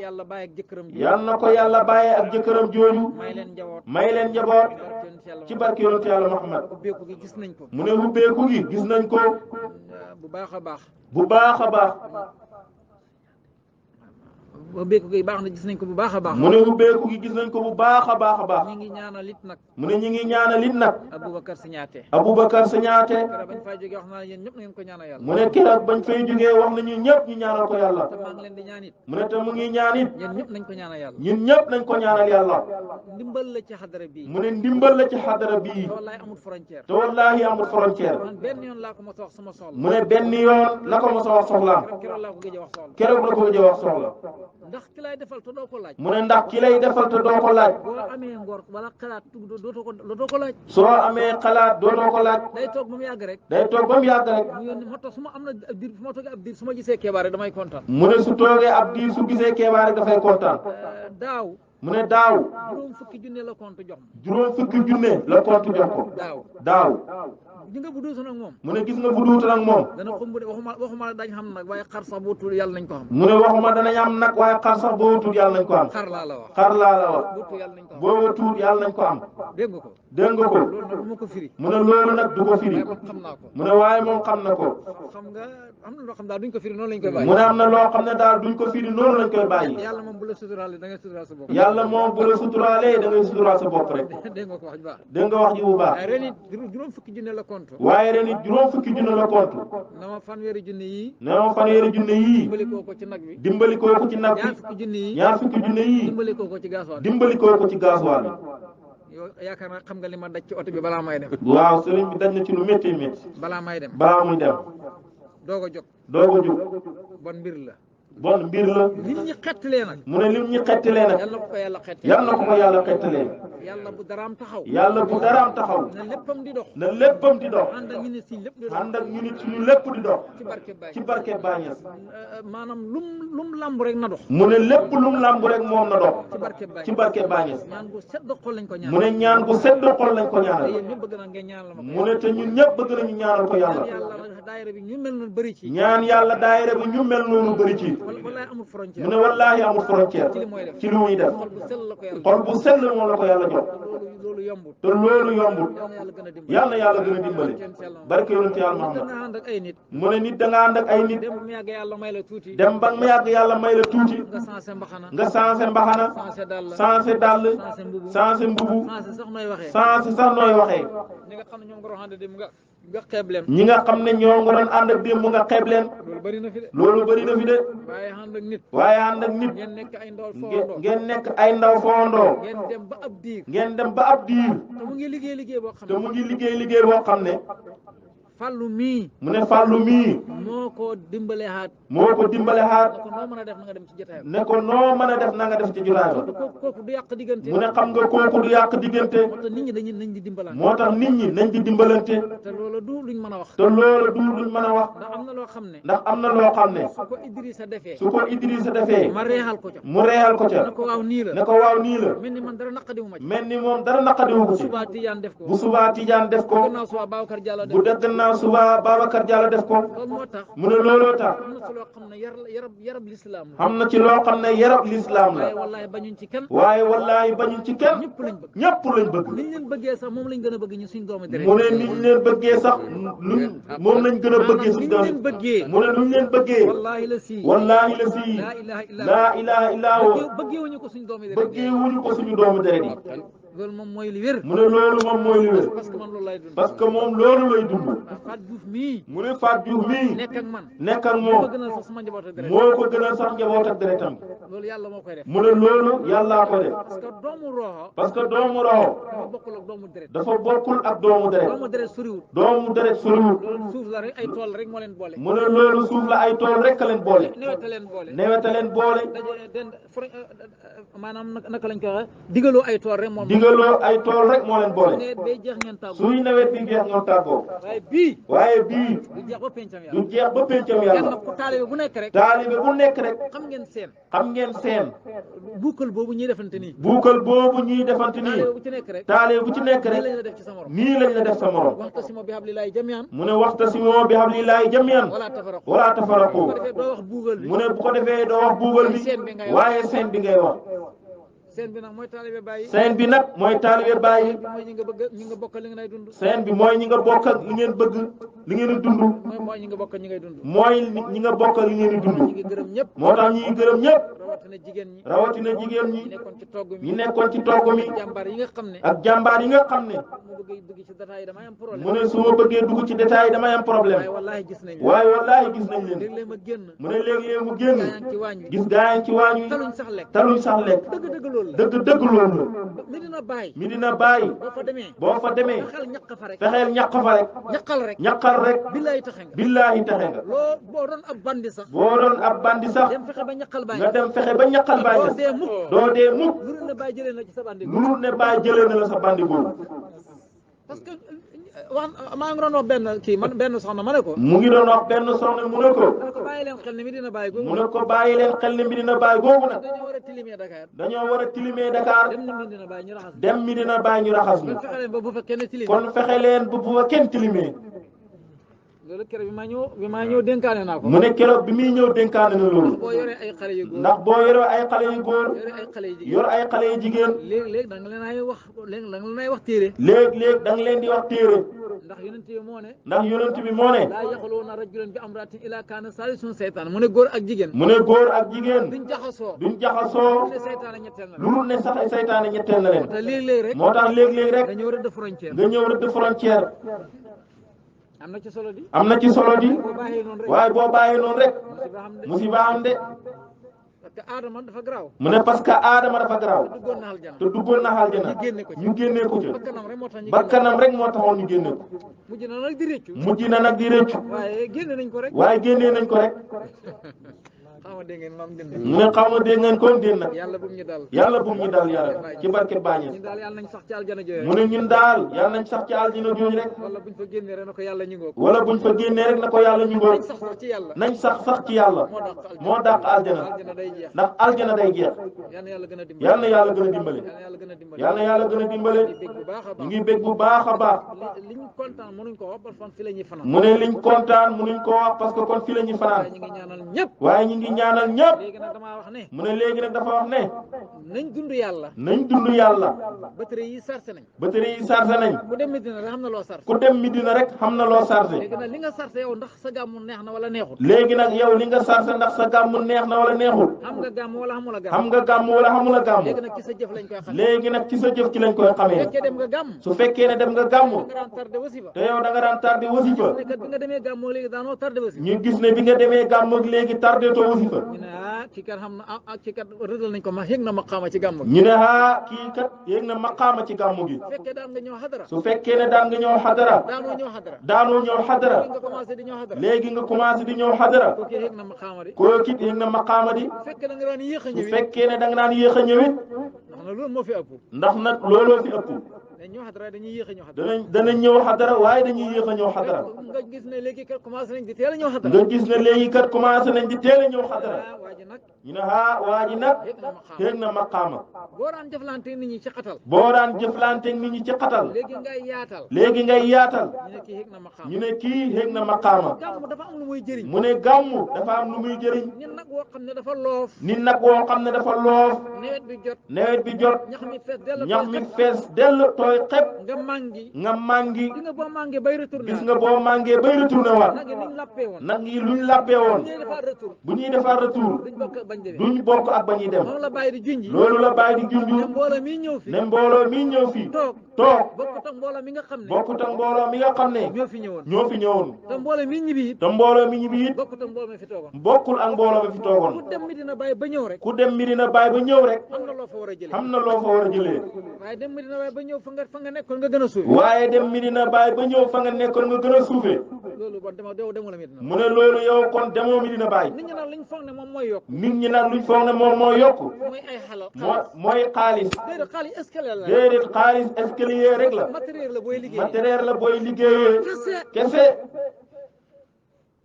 yàlla bàyyi ak jëkkëram yal na ko yàlla bàyyee ak jëkkëram jooju may leen njaboot ci barke yonent yàlla Muhammad ubbeeku gi gis nañ ko mu ne ubbeeku gi gis nañ ko bu baax a baax ubbeeku gi baax na gis nañ ko bu baax a baax mu ne ubbeeku gi gis nañ ko bu baax a baax a baax ñi ngi ñaanal it nag mu ne ñi ngi ñaanal it nag Aboubacar Signaté Aboubacar Signaté keroog bañ fay jógee wax naa yéen ñëpp na ngeen ko ñaanal yàlla mu ne keroog bañ fay jógee wax nañu ñëpp ñu ñaanal ko yàlla te maa ngi leen di ñaan it mu ne te mu ngi ñaan it yéen ñëpp nañ ko ñaanal yàlla ñun ñëpp nañ ko ñaanal yàlla ndimbal la ci xadara bii mu ne ndimbal la ci xadara bii te wallaay amul frontière te wallaahi amul frontière man benn yoon laa ko mos a wax sama soxla mu ne benn yoon la ko mos a wax soxlaam keroog laa ko gëj a wax soxla keroog la ko gëj a wax soxla ndax ki lay defal te doo ko laaj mu ne ndax ki lay defal te doo ko laaj boo amee ngor wala xalaat dootoo ko laaj soo amee xalaat dootoo ko laaj day toog ba mu yàgg rek day toog ba mu yàgg rek mu yónni moo tax su ma am na ab diir su ma toogee ab diir su ma gisee kebaare damay kontaan mu ne su toogee ab diir su gisee keebaa rek dafay kontaan daaw mu ne daaw juróom fukki junne la compte jox ma juróom fukki junne la compte jox ko daaw ji nga bu duutoon ak moom mu ne gis nga bu duutoon ak moom dana xumb de waxuma la dañ xam nag waaye xar sax boo tuul yàlla nañ ko xam mu ne waxuma danañ am nag waaye xar sax boo tuut yàlla nañ ko am xar laa la wax xar laa la wax boo tuul yàlla nañ ko xam boo tuut yàlla nañ ko am dégg nga ko dégg nga ko loolu nag du ma ko firi mu ne loolu nag du ko firi waaye man xam naa ko mu ne waaye moom xam na ko xam nga am na loo xam daal duñ ko firi noonu lañ koy bàyyi mu ne am na loo xam ne daal duñ ko firi noonu lañ koy bàyyi yàlla moom bu la suturaale da ngay suturaal sa bopp yàlla moom bu la suturaalee da ngay suturaal sa bopp rek dégg nga ko wax bu baax dégg nga wax ji bu baax waaye ren it juróom fukki junne la compte waaye ren it juróom fukki junne la compte na ma fanweeri junne yii ne ma fanweeri junne yii dimbali koo ko ci nag bi dimbali koo ko ci nag ñaar bi fukki junne yii ñaar fukki junne yii dimbali koo ko ci gasoil dimbali koo ko ci gasoil yow yaakaar naa xam nga li ma daj ci oto bi balaa may dem waaw sëriñ bi dañ na ci lu métti métti balaa may dem balaa muy dem doog a jóg doog a jóg bon mbir la bon mbir la nit ñi xettalee nag mu ne lim ñi xettalee nag yàlla ko ko yàlla xettalee yal na ko ko yàlla xettalee yàlla bu daraam taxaw yàlla bu daraam taxaw na léppam di dox na léppam di dox ànd ak ñu ne si lépp di dox ànd ak ñu nit suñu lépp di dox ci barke Baye ci barke Bañes maanaam lum lamb rek na dox mu ne lépp lum làmb rek moom na dox ci barke Baye ci barke Bañes ñaan gu sedd xol lañ ko ñaan mu ne ñaan bu sedd xol lañ ko te ñaanal yéen ñëpp bëgg naa ngeen ñaanal ma ko mu ne te ñun ñëpp bëgg nañu ñaanal ko yàlla yàlla nag daayira bi ñu mel noonu bëri ci ñaan yàlla daayira bi ñu mel noonu bëri ci wallaay amul frontière mu ne wallaahi amul frontière ci li mooy def ci li muy def xol bu sell la ko yàlla xol bu sell moom la ko yàlla jox loolu yombut te loolu yombul yal na yàlla gën a dimbali yal na yàlla gën a dimbali barke yonent yàlla da Muhammad nga ànd ak ay nit mu ne nit da nga ànd ak ay nit dem mu yàgg yàlla may la tuuti dem ba mu yàgg yàlla may la tuuti nga sensé mbaxana nga sensé mbaxana sensé dàll sensé dàll sensé mbubu sensé mbubu sensé sax nooy waxee sensé sax nooy waxee ñi nga xam ne ñoom nga roxande dem nga xeeb leen ñi nga xam ne ñoo nga doon ànd ak démb nga xeeb leen loolu bëri na fi de loolu bëri na fi de waaye ànd ak nit waaye ànd ak nit ngeen nekk ay ndawal foondoo ngeen nekk ay ndaw foondoo ngeen dem ba ab diir ngeen dem ba ab diir te mu ngi liggéey boo xam te ne mu ngi liggéey boo xam ne fàllu mii mu ne fàllu mii moo ko dimbale haat moo ko dimbale xaat na ko noo mën a def na nga dem ci jotaayam ne ko noo mën a def na nga def ci julaay ba kooku du yàq diggante mu ne xam nga kooku du yàq diggante moo tax nit ñi dañuy nañ di dimbalante moo tax nit ñi nañ di dimbalante te loolu du luñ mën a wax te loolu du luñ mën a wax ndax am na loo xam ne ndax am na loo xam ne su ko Idrissa defee su ko Idrissa defee ma reexal ko ca mu reexal ko ca na ko waaw nii la ne ko waaw nii la mel ni man dara naqadiwu ma ci mel ni moom dara naqadiwu ko ci subaa Tijaan def ko bu subaa Tijaan def ko gannaaw subaa Babacar Diallo def bu dëgg naa subaa Babacar Diallo def ko loolu moo tax mu ne looloo tax am na si loo xam ne yarab lislaam la xam na ci loo xam ne yarab lislaam waaye la wallaahi bañuñ ci kenn waaye wallaahi bañu ci kenn ñëpp lañ bëgg ñëpp lañ bëgg niñ leen bëggee sax moom lañ gën a bëgg ñu suñ doomu deret mu ne niñ leen bëggee sax luñ moom lañ gën a bëggee suñu niñ leen bëggee mu ne luñ leen bëggee wallaahi la si wallaahi la sii laa ilaha illa laa ilaha illaa huwa bëggee wuñu ko suñ doomu deret bëggee wuñu ko suñu doomu deret yi loolu moom mooy li wér mu ne loolu moom mooy li wér parce que man loolu lay dund parce que moom loolu lay dund Fat Diouf mii mu ne Fatou Diouf mii nekk ak man nekk ak moo moom gënal sax sama njaboot ak deret moo ko gënal sax njaboot ak deretam loolu yàlla moo koy def mu ne loolu yàllaa ko def parce que doomu roxo parce que doomu roxo dafa bokkul ak doomu deret dafa bokkul ak doomu deret doomu deret soriwul doomu deret soriwul loolu suuf la rek ay tool rek moo leen boole mu ne loolu suuf la ay tool rek a leen boole neweta leen boole neweta leen boole daje den maanaam naka lañ ko waxee digaloo ay tool rek moom digaloo ay tool rek moo leen boole ne bay jeex ngeen tàggu suy nawet bi jeex ñoo tàggoo waaye bii waaye bii du jeex ba pencam du yàlla jeex ba péncam kenn yàlla ku taalibe bu nekk rek taalibe bu nekk rek xam ngeen seen xam ngeen seen buukal boobu ñuy defante nii buukal boobu ñuy defante nii taalibe bu ci nekk rek taalibe bu ci nekk nii rek lañ la def ci sa morom nii lañ la def sa morom waxta si ma bi hablillahi jamian mu ne waxta si moo bi hablillahi jamian wala tafaraqu wala tafaraqu bu ko defee doo wax buugal bi mu ne bu ko defee doo wax buubal bi waaye seen bi ngay wax seen bi nag mooy taalibe bàyyi seen bi nag mooy taalibe bàyyi bi mooy ñi nga bëgg ñi nga bokkal li nga nay dund seen bi mooy ñi nga bokk ak li ngeen bëgg li ngeen di dund mooy ñi nga bokkal ñi ngay dund mooy ñi nga bokk ak li ngeen di ñi dund ngi gërëm ñëpp moo tax ñi gërëm ñëpp rawatina jigéen ñi nekkoon ci togg mi ñi nekkoon ci togg mi jàmbaar yi nga xam ne ak jàmbaar yi nga xam ne mu bëgg dugg ci détail damay am problème mu ne su ma bëggee dugg ci détail damay am problème waaye wallaahi gis nañ waaye wallaahi gis nañ leen léeg-léeg ma génn mu ne léeg-léeg mu génn gaa yaa ngi ci waañ wi gis gaa yi ci waañ wi taluñ sax lekk taluñ sax lekk dëgg loolu la dëgg loolu la Medina Baye Medina Baye boo fa demee fexeel ñaq fa rek fexeel ñaq fa rek ñaqal rek billaahi taxe nga billaahi taxe nga loo boo doon ab bandi sax boo doon ab bandi sax dem fexe ba ñaqal Baye nga dem fexe ba ñaqal Baye doo dee mukk doo dee mukk lu dul ne Baye jëlee na ci sa bandi lu ne Baye jëlee na la sa bandi boobu parce que wax maa ngi doon wax benn kii man benn soxna ma ne ko mu ngi doon wax benn soxna mu ne ko bàyyi leen xel ne Medina Baye googu mu ne ko bàyyi leen xel ne Medina Baye googu nag dañoo war a tilimee Dakar dañoo war a tilimee Dakar dem na Medina Baye ñu raxas dem Medina Baye ñu raxas ñu kon fexe leen ba bu fa kenn tilimee kon fexe leen ba bu fa kenn tilimee loolu keroog bi maa ñëw dénkaane naa ko mu ne keroog bi muy ñëw dénkaane na loolu boo yoree ay xale yu góor ndax boo yoree ay xale yu góor yore ay xale yu jigéen yor ay xale yu jigéen léeg-léeg da nga leen ay wax léeg da nga leen ay wax téere léeg-léeg da nga leen di wax téere ndax yonent bi moo ne ndax yonent bi moo ne laa yaxluuna rajulan bi amraatin illaa kaana saalisun seytaan mu ne góor ak jigéen mu ne góor ak jigéen duñ jaxasoo duñ jaxasoo ne seytaane ñetteel na lu dul ne sax seytaane ñetteel na leen te léeg-léeg rek moo tax léeg-léeg rek dañoo rëdd frontière nga ñëw rëdd frontière am na ci solo di am na ci solo di boo bàyyee noonu rek waaye boo bàyyee noonu rek musiba xam de musiba am de parce que aadama dafa garaaw mu ne parce que aadama dafa garaaw duggoon na aljana te duggoon na aljana ñu génne ko ci ñu génnee ko ci bakkanam rek moo tax ñu bakkanam rek moo taxoon ñu génne ko mujj na nag di réccu mujj na nag di rëccu waaye génne nañ ko rek waaye génnee nañ ko rek xam nga dégg ngeen maam dënd mu ne xaw ma dégg ngeen ko déen nag yàlla bu mu ñu dal yàlla bu mu ñu dal yàlla ci barke Bañes ñun daal yàlla nañ sax ci aljana jooyee mu ne ñun daal yàlla nañ sax ci aljana jooju rek wala buñ fa génnee rek na ko yàlla ñu ngoog wala buñ fa génnee rek na ko yàlla ñu nañ ngoog sax sax ci yàlla nañ sax ci yàlla moo dàq aljana aljana day jeex ndax aljana day jeex yal na yàlla gën a dimbale yal na yàlla gën a dimbale yal na yàlla gën a dimbale yal na yàlla gën a dimbale di bég bu baax a ñu baax ngi bég bu baax a baax liñ kontaan mënuñ ko wax ba fan fi la ñuy fanaan mu ne liñ kontaan mënuñ ko wax parce que kon fii la ñuy fanaan waaye ñu ngi ñaanal ñëpp waaye ñu ngi ñaanal ñëpp léegi nag damaa wax ne mu ne léegi nag dafa wax ne nañ dund yàlla nañ dund yàlla batterie yi sarse nañ batterie yi chargé nañ ku dem Medina rek xam na loo sarse ku dem Medina rek xam na loo chargé léegi nag li nga sarse yow ndax sa gàmmu neex na wala neexul léegi nag yow li nga chargé ndax sa gàmmu neex na wala neexul xam nga gàmm wala xamula gàmm xam nga gàmm wala xamula gàmm léegi nag ci sa jëf lañ koy xam léegi nag ci sa jëf ci lañ koy xamee fekkee dem nga gàmm su fekkee ne dem nga gàmm nga daan tardé wasifa te yow da nga daan tardé wasifa ne kat bi nga demee gàmm léegi daanoo tardé wasifa ñu gis ne bi nga demee gàmm ak léegi tardé too wasifa ñu ne kii kat xam na kii kat rëdal nañ ko ma yëg na maqaama ci gàmm gi ñu ne kii kat yéeg na maqaama ci gàmm gi fekkee daan nga ñëw xadara su fekkee ne daan nga ñëw xadara daanoo ñëw xadara daanoo ñëw xadara nga commencé di ñëw xadara léegi nga commencé di ñëw xadara kooku yëg na maqaama di koo kit yéeg na maqaama di fekkee da nga daan yéex a su ñëw fekkee ne da nga daan yéex a ñëwit ndax na loolu moo fi ëpp ndax nag looloo fi ëpp dañ ñëw xadara dañuy yéex a ñëw xadara danañ ñëw xadara waaye dañuy yéex a ñëw xadara nga gis ne léegi kat commencé nañ di teel a ñëw xadara nga gis ne léegi kat commencé nañ di teel a ñëw xadara waa ji nag ñu ne waa ji nag yéeg na maqaama yéeg na maqaama boo daan jëflante nit ñi ci xatal boo daan jëflanteeg nit ñi ci xatal léegi ngay yaatal léegi ngay yaatal ñu ne kii yéeg na maqaama ñu ne kii yéeg na maqaama gàmm dafa am lu muy jëriñ mu ne gàmmu dafa am lu muy jëriñ nit nag woo xam ne dafa loof nit nag woo xam ne dafa loof nawet bi jot nawet bi jot ñax mi fees dell ñax mi fees dell tooy xepp nga mangi nga màngi di nga boo màngee bay retourné gis nga boo màngee bay retourné waat nag yi niñ lappee woon nag yi luñ làppee woon ñuy defaat retour bu ñuy defar retour duñ bokk bañ demee duñ bokk ak ba ñuy dem moom la bàyyi di junji loolu la bàyyi di ne junju mbooloo mi ñëw fi ne mbooloo mi ñëw fii toog toog bokkut ak mbooloo mi nga xam ne bokkut ak mbooloo mi nga xam ne ñoo fi ñëwoon ñoo fi ñëwoon te mbooloo mi ñibbi it te mbooloo mi ñibbi it bokkut ak mbooloo mi fi toogoon bokkul ak mbooloo mi fi toogoon ku dem Medina Baye ba ñëw rek ku dem Medina Baye ba ñëw rek am na loo fa war a jëlee xam na loo fa war a jëlee waaye dem Medina Baye ba ñëw fa nga nekkoon nga gën a suuf waaye dem Medina Baye ba ñëw fa nga nekkoon nga gën a suufee loolu bon demula Medina mu ne loolu yow kon demoo Medina Baye nit ñi nag liñ foog ne moom mooy yokk nit ñi nag luñ foog ne moom moo yokku mooy ay xalal mooy xaalis déedéet xaalis escalier la déedéet xaalis escalier rek la matériel la booy liggéey matériel la booy liggéeyee kese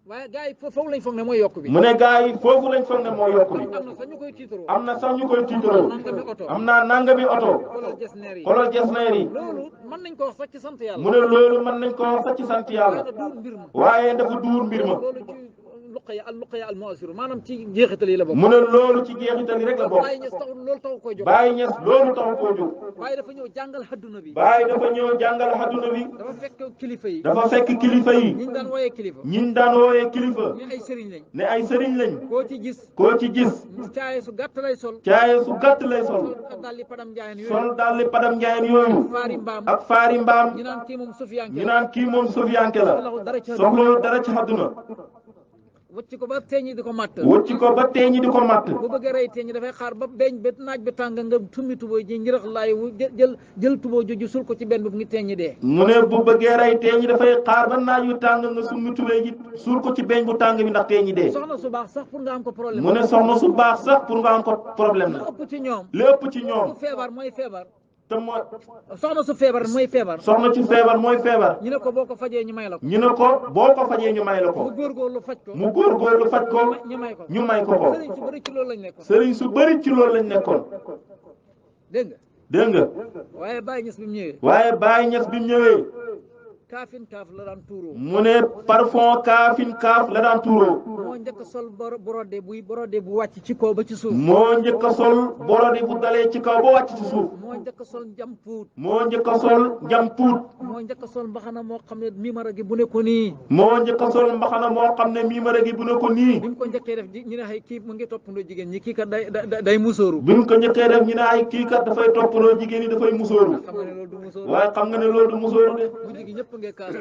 waaye gars yi foofu lañ foog ne mooy yokk bi mu ne gars yi foofu lañ foog ne moo yokku bi am na sax ñu koy tiitaroo am na sax ñu koy tiitaroo nangami oto am naa nangami oto xoolal jesneer yi xoolal jesneer yi loolu mën nañ ko wax sax ci sant yàlla mu ne loolu mën nañ ko wax sax ci sant yàlla duur mbir ma waaye dafa duur mbir ma luqaya al mu'asir maanaam ci jeexital yi la bokk. mu ne loolu ci jeexital yi rek la bokk. Baye Niass taxul loolu taxu koy jóg. Baye Niass loolu taxu koo jóg. Baye dafa ñëw jàngal adduna bi. Baye dafa ñëw jàngal adduna bi. dafa fekk kilifa yi. dafa fekk kilifa yi. ñi daan wooyee kilifa. ñi daan wooyee kilifa. ne ay sëriñ lañ. ne ay sëriñ lañ. koo ci gis. caaye su gàtt lay sol. sol dalli padam njaayeen yooyu. sol dalli padam njaayeen yooyu. ak faari mbaam. ñu naan kii moom sufiyanke. ñu naan kii moom sufiyanke la. soxla dara ci àdduna. wëcc ko ba teeñi di ko matt. wëcc ko ba teeñi di ko matt. bu bëggee rey teeñi dafay xaar ba beñ ba naaj bi tàng nga tummi tubóo ji ngirax laay jël tubóo jooju sul ko ci benn bu ngi teeñi dee. mu ne bu bëggee rey teeñi dafay xaar ba naaj wi tàng nga summi tubóo ji sul ko ci beñ bu tàng bi ndax teeñi dee. soxna su baax sax pour nga am ko problème. mu ne soxna su baax sax pour nga am ko problème la. li ëpp ci ñoom. li ëpp ci ñoom. ku feebar mooy feebar. te mooy. soxna su feebar mooy feebar. soxna ci feebar mooy feebar. ñu ne ko boo ko fajee ñu may la ko. ñu ne ko boo ko fajee ñu may la ko. mu góorgóorlu faj ko. mu góorgóorlu faj ko. ñu may ko ñu may ko ko. sëriñ su bëri ci loolu lañ nekkoon. sëriñ su bëri ci loolu lañ nekkoon. dégg nga. dégg nga. waaye Baye Niass bi mu ñëwee. waaye Baye Niass bi mu ñëwee. kaafin kaaf la daan tuuroo. mu ne parfum kaafin kaaf la daan tuuroo. moo njëkk a sol borode bu wàcc ci kaw ba ci suuf. moo njëkk a sol borode bu dalee ci kaw ba wàcc ci suuf. moo njëkk a sol njampuut. moo njëkk a sol njampuut. moo njëkk a sol mbaxana moo xam ne mimara gi bu ne ko nii. moo njëkk a sol mbaxana moo xam ne mimara gi bu ne ko nii. bi mu ko njëkkee def ñu ne ay kii mu ngi toppandoo jigéen ñi kii kat day musóoru. bi mu ko njëkkee def ñu ne ay kii kat dafay toppandoo jigéen ñi dafay musóoru. xam nga ne loolu du musóoru. waaye xam nga ne loolu du musóoru de. mujj gi ñëpp ngay kaas.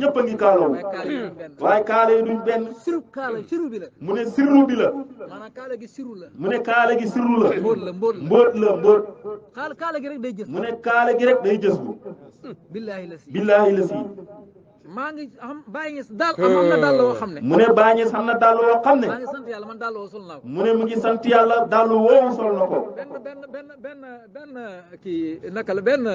ñëpp a ngi kaaloo. waaye kaala yi duñ benn. siru bi la. mu ne sirru bi la. maanaam kaala gi siru la. mu ne kaala gi sirru la. mbóot la. kaala gi rek day jës. mu ne kaala gi rek day jës bu. billaahi la si. billaahi la si. maa ngi xam Baye Niass daal am na daal woo xam ne. mu ne Baye Niass xam na daal woo xam ne. maa ngi sant yàlla man daal woo sol naa ko. mu ne mu ngi sant yàlla daal woo sol na ko. benn kii naka la benn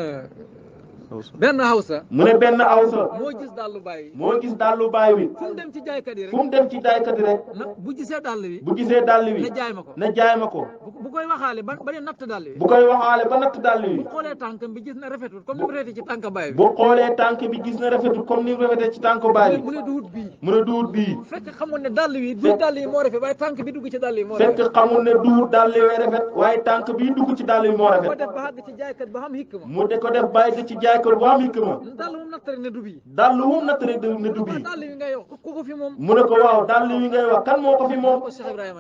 hawsa. mu ne benn hawsa. moo gis dàllu Baye. moo gis dàllu Baye wi. fu mu dem ci jaaykat yi rek. fu mu dem ci jaaykat yi rek. bu gisee dàll wi. bu gisee dàll wi. na jaay ma ko. na jaay ma ko. bu koy waxaale ba ne natt dàll wi. bu koy waxaale ba natt dàll wi. bu xoolee tànkam bi gis na rafetul comme ni mu rafetee ci tànk Baye bi. bu xoolee tànk bi gis na rafetul comme ni mu rafetee ci tànk Baye bi. mu ne duut bii. mu ne duut bii. fekk xamul ne dàll wi du dàll yi moo rafet waaye tànk bi dugg ci dàll yi moo rafet. fekk xamul ne duut dàll yi rafet waaye tànk bi dugg ci dàll yi moo rafet. moo def ba àgg ci jaaykat ba xam hikma. mu de ko def bàyyi ci jaaykat bu am hikma. dàll moom natt rek ne du bii. dàll moom natt rek ne du bii. dàll wi ngay wax ku ko fi moom. mu ne ko waaw dàll wi ngay wax kan moo ko fi moom.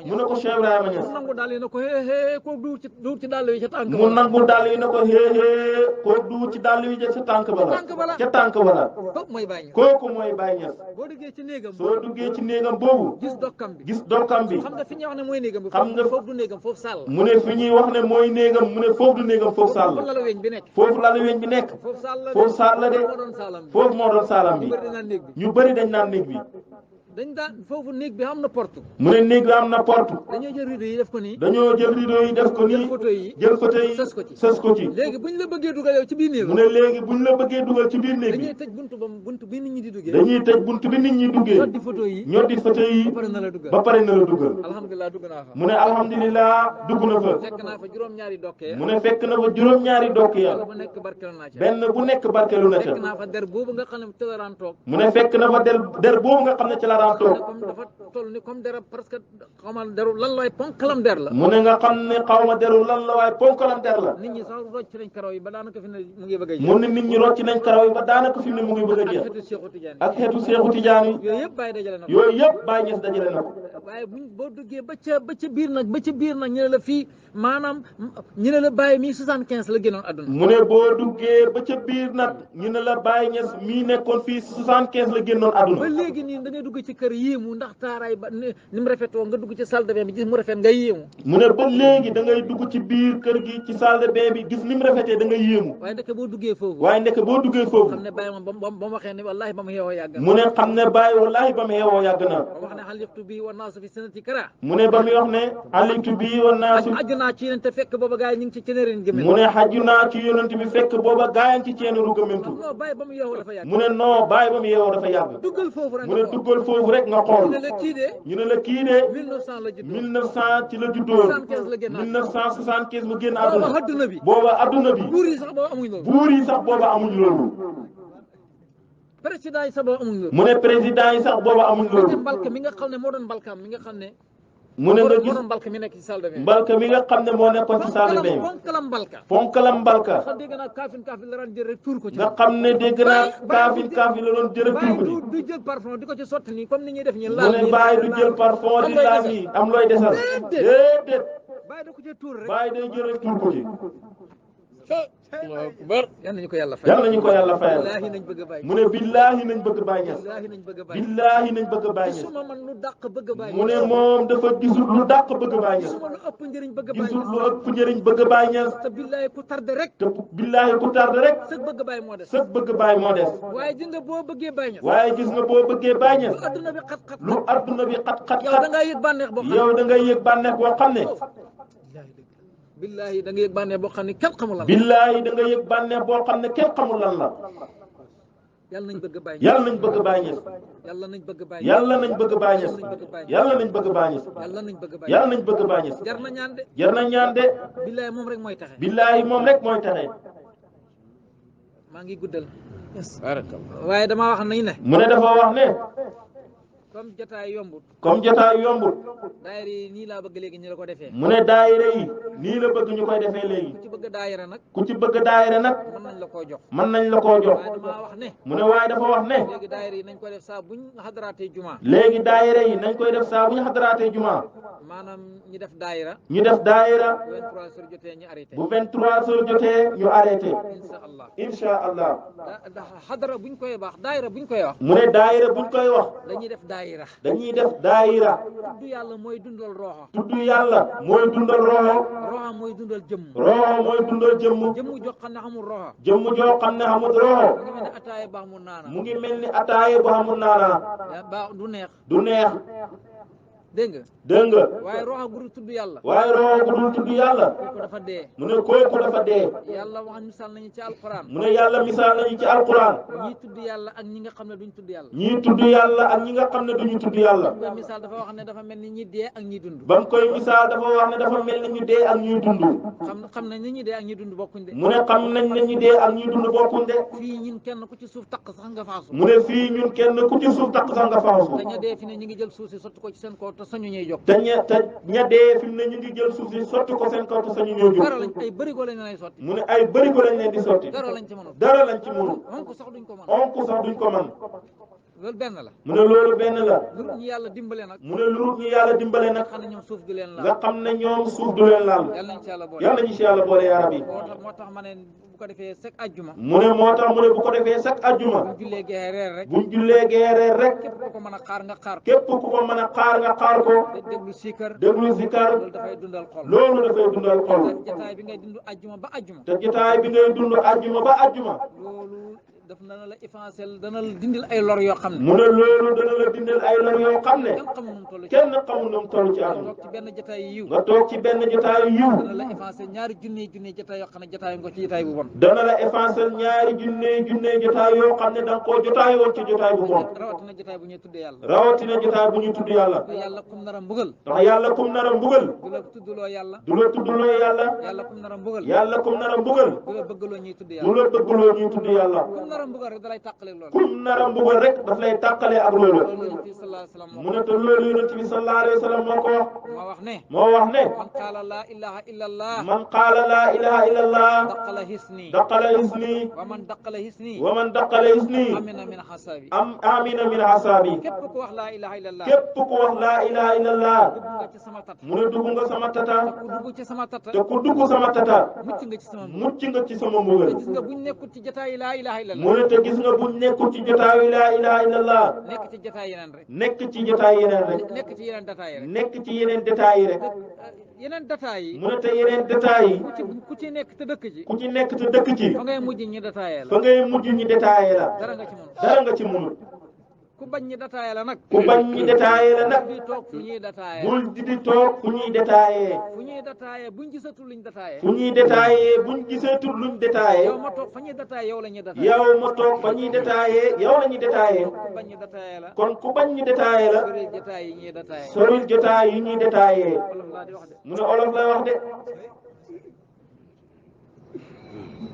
mu ne ko Cheikh Ibrahima Niass. mu nangu dàll yi ne ko hee kooku duut ci dàll yi ca tànk ba. mu nangu dàll yi ne ko hee kooku duut ci dàll yi ca tànk ba la. ca tànk ba la. kooku mooy Baye Niass. kooku mooy Baye Niass. boo duggee ci néegam. soo duggee ci néegam boobu. gis dokkam bi. gis dokkam bi. xam nga fi ñuy wax ne mooy néegam bi. xam nga foofu du néegam foofu sàll. mu ne fi ñuy wax ne mooy néegam mu ne foofu du néegam foofu sàll. foofu la weñ bi nekk. foofu la weñ bi nekk. foofu sàll la de. foofu moo doon saalam bi. ñu bëri dañ naan néeg bi. dañ daan foofu néeg bi am na porte. mu ne néeg bi am na porte. dañoo jël rideau yi def ko nii. dañoo jël rideau yi def ko nii. jël photo yi sës ko ci. léegi buñ la bëggee dugal yow ci biir néeg. mu ne léegi buñ la bëggee dugal ci biir néeg bi. dañuy tëj buntu bi nit ñi di duggee. dañuy tëj buntu bi nit ñi duggee. ñoddi photo yi. ñoddi photo yi. ba pare na la dugal. ba pare na la dugal. alhamdulilah dugg naa fa. mu ne alhamdulilah dugg na fa. fekk naa fa juróom-ñaari dokkee. mu ne fekk na fa juróom-ñaari dokkee ya. bu nekk barkeelu naa ca. benn bu nekk barkeelu na ca. fekk naa fa der boobu nga xam ne ci la daan toog. mu ne fekk na fa der boobu nga xam ne ci la daan toog. toll ni comme dara parce que xaw ma deru lan la waaye ponkalam der la. mu ne nga xam ne xaw ma deru lan la waaye ponkalam der la. nit ñi sax rocc nañ karaw yi ba daanaka fi ne mu ngi bëgg a jeex. mu ne nit ñi rocc nañ karaw yi ba daanaka fi ne mu ngi bëgg a jeex. ak xeetu Seexu Tijaan yi. yooyu yëpp Baye dajale na ko. yooyu yëpp Baye Niass dajale na ko. waaye boo duggee ba ca biir nag ñu ne la fii maanaam ñu ne la Baye mii 75 la génnoon àdduna. mu ne boo duggee ba ca biir nag ñu ne la Baye Niass mii nekkoon fii 75 la génnoon àdduna. ba léegi nii da ngay dugg ci kër yéemu ndax taaraay ba ni mu rafetoo nga dugg ci salle de bain bi gis mu rafet nga yéemu. mu ne ba léegi da ngay dugg ci biir kër gi ci salle de bain bi gis ni mu rafetee da ngay yéemu. waaye ndeke boo duggee foofu. xam ne Baye moom ba mu waxee ne wallaahi ba mu yeewoo yàgg na. mu ne xam ne Baye wallaahi ba mu yeewoo yàgg na. wax ne xaliqtu bii wa naasu fi sanati kara. mu ne ba muy wax ne xaliqtu bii wa naasu. aju naa ci yonent te fekk booba gaa yi ñu ngi ci ceeneerin gëmmentu. mu ne xaju naa ci yonent bi fekk booba gaa yi ci ceeneeru gëmmentu. non Baye ba mu yeewoo dafa yàgg. mu ne non Baye ba mu yeewoo dafa yàgg. duggal foofu rek mu ne duggal foofu rek nga xool. ñu ne la kii de 1900 la juddoo 1900 ci la juddoo 1975 mu génn àdduna booba adduna bi buur yi sax booba amuñ loolu buur yi sax booba amuñ loolu président yi sax boobu amul ngóor mu ne président yi sax booba amul nga ngóor mbalka mi nga xam ne moo doon mbalkaam mi nga xam ne mu ne nga moo gis doon mbalka mi nekk ci salle de bain mbalka mi nga xam ne moo nekkoon ci salle de bain ponkalam mbalka ponkalam mbalka xam dégg naa kaafin la daan jël rek tuur ko ci nga xam ne dégg naa kaafin la doon jërë bàyyi tur ko du jël parfum di ko ci sotti nii comme ni ñuy def ñi mu laal ne nii bàyyi du jël parfum di laal nii am looy desal déedéet bàyyi da ko ci tuur rek bàyyi day jël rek tur ko ci Allahu akbar yal nañu ko yàlla fay yal nañu ko yàlla fayal billaahi nañ bëgg a bàyyi mu ne billaahi nañ bëgg Baay Ñas billaahi nañ bëgg a bàyyi billaahi nañ bëgg Baay Ñas gisuma man lu dàq bëgg a bàyyi mu ne moom dafa gisul lu dàq bëgg Baay Ñas gisuma lu ëpp njëriñ bëgg a bàyyi gisul lu ëpp njëriñ bëgg Baay Ñas te billaahi ku tardé rek te billaahi ku tardé rek sëg bëgg a bàyyi moo des sëg bëgg Baay moo des waaye ji nga boo bëggee bàyyi ña waaye gis nga boo bëggee Baay Ñas lu adduna bi xat-xat lu adduna bi xat-xat yow da ngaa yëg bànneex boo xam yow da ngay yëg bànneex boo xam ne billaahi da nga yëg bànneex boo xam ne kenn xamul lan billaahi da nga yëg bànneex boo xam ne kenn xamul lan la yàlla nañ bëgg a bàyyi yàlla nañ bëgg Baay Ñas yàlla nañ bëgg a bàyyi yàlla nañ bëgg Baay Ñas yàlla nañ bëgg Baay Ñas yàlla nañ bëgg a bàyyi yàlla nañ bëgg Baay Ñas jar na ñaan de jar na ñaan de billaahi moom rek mooy taxe billaahi moom rek mooy taxe maa ngi guddal waaye dama wax nañ ne mu ne dafa wax ne comme jotaay yombut comme jotaay yombut daayira yi nii laa bëgg léegi ñu la ko defee mu ne daayira yi nii la bëgg ñu koy defee léegi ku ci bëgg daayira nag ku ci bëgg daayira nag mën nañ la koo jox mën nañ la koo jox waaye dama wax ne mu ne waaye dafa wax ne léegi daayira yi nañ ko def saa buñ xadaraatee juma léegi daayira yi nañ koy def saa bu ñu xadaraatee juma maanaam ñi def daayira ñu def daayira 23 heures jotee ñu arrêté bu 23 heures jotee ñu arrêté insha allah insha allah xadara buñ koy wax daayira buñ koy wax mu ne daayira buñ koy wax dañuy def daayira dañuy def daayira tudd yàlla mooy dundal roxo tudd yàlla mooy dundal roxo roxo mooy dundal jëmm roxo mooy dundal jëmm jëmm joo xam ne xamul roxo jëmm joo xam ne xamul roxo mu ngi mel ni ataaya baax mu naana mu ngi mel ni ataaye bu xamul naana baax du neex du neex dégg nga dégg nga waaye roxo gu dul tudd yàlla waaye roxo gu dul tudd yàlla kooku dafa dee mu ne kooku dafa dee yàlla wax misaal nañu ci alquran mu ne yàlla misaal nañu ci alquran ñii tudd yàlla ak ñi nga xam ne duñ tudd yàlla ñii tudd yàlla ak ñi nga xam ne duñu tudd yàlla koy misaal dafa wax ne dafa mel ni ñi dee ak ñi dund ba mu koy misaal dafa wax ne dafa mel ni ñu dee ak ñuy dund xam nañ ne ñi dee ak ñi dund bokkuñ de mu ne xam nañ ne ñu dee ak ñuy dund bokkuñ de fii ñun kenn ku ci suuf takk sax nga faasu mu ne fii ñun kenn ku ci suuf takk sax nga faasu te ña dee fi ne ñu ngi jël suuf si sotti ko ci seen kaw te sañu ñuy jóg te ña dee fi mu ne ñu ngi jël suuf si sotti ko seen kaw te sañu ñoo jóg dara lañ ay bërigo lañ lay sotti mu ne ay bërigo lañ leen di sotti dara lañ ci mënul dara lañ ci mënu onk sax duñ ko mën onk sax duñ ko man loolu benn la mu ne loolu benn la lu ñu yàlla dimbale nag mu ne lu ñu yàlla dimbale nag xam ne ñoom suuf du leen nga laal xam ne ñoom suuf du leen laal yàlla nañ ci yàlla boole yàlla ñu ci yàlla boole yaa rabbi moo tax ma ne bu ko defee sek ajjuma mu ne moo tax mu ne bu ko defee chaque ajjuma buñ jullee gee reer rek buñ jullee geereer rek képp ku ko mën a xaar nga xaar ko képp ku ko mën a xaar nga xaar ko déglu siikar déglu zikar loolu dafay dundal xol loolu dafay dundal xol jataay bi ngay dund ajjuma ba ajjuma te jotaay bi ngay dund ajjuma ba ajjuma loolu daf dana la effacer dana la dindil ay lor yoo xam ne mu ne loolu dana la dindal ay lor yoo xam ne kenn xamul nu mu toll ci kenn xamul nu mu toll ci àdduna toog ci benn jataay yiw nga toog ci benn jotaayu yiw dana la effacer ñaari junne jataay yoo xam ne jataay nga ci jataay bu bon dana la effacer ñaari junne jotaay yoo xam ne da nga koo jotaay woon ci jotaay bu bon rawatina jataay bu ñuy tuddee yàlla rawatina jotaay bu ñuy tudd yàlla yàlla kum nar a mbugal ndax yàlla kum nar a mbugal du la tuddloo yàlla du la tuddloo yàlla yàlla kum nar a mbugal yàlla kum nar a mbugal du la bëggaloo ñuy tudd du yàlla la bëggloo ñuy tudd yàlla kum nar a mbugal rek dalay tàqale loolu kum nar a mbugal rek daf lay tàqalee ak loolu loolu yonent bi sallallahu alayhi wa sallam mu ne te loolu yonent bi sallallahu alayhi wa sallam moo ko wax moo wax ne moo wax ne man qaala laa ilaha illa allah man qaala laa ilaha illa allah daqala hisni daqala hisni wa man daqala hisni wa man daqala hisni amina min hasabi amina min hasaabi képp ku wax laa ilaha illa allah képp ku wax laa ilaha illa allah dugg nga ci sama tata mu ne dugg nga sama tata ku dugg ci sama tata te ku dugg sama tata mucc nga ci sama mbugal mucc nga ci sama mbugal gis nga buñ nekkul ci jotaayu laa ilaha illa mu allah ne te gis nga buñ nekkul ci jotaayu laa ilaha illa allah nekk ci jotaay yeneen rek nekk ci jotaay yeneen rek nekk ci yeneen dataay rek nekk ci yeneen détails yi rek yeneen dataay yi mu ne te yeneen détails yi ku ci nekk te dëkk ci ku ci nekk te dëkk ci fa ngay mujj ñi dataayee fa la ngay mujj ñi détaillé la dara nga ci mën dara nga ci mënul ku bañ ñi dataayee la nag ku bañ ñi détaillé la nag di toog fu ñuy dataayee bul di toog fu ñuy détaillé fu ñuy dataayee buñ gisatul luñ dataayee fu ñuy détaillé buñ giseetul luñ détaillé yow ma toog fa ñuy dataayee yow la ñuy dataayee yow ma toog fa ñuy détaillé yow la ñuy détaillé ku bañ ñi dataayee la kon ku bañ ñi détaillé la sori jotaay yi ñuy dataayee soril jotaay yi ñuy détaillé wolof laa di wax de mu ne olof lay wax de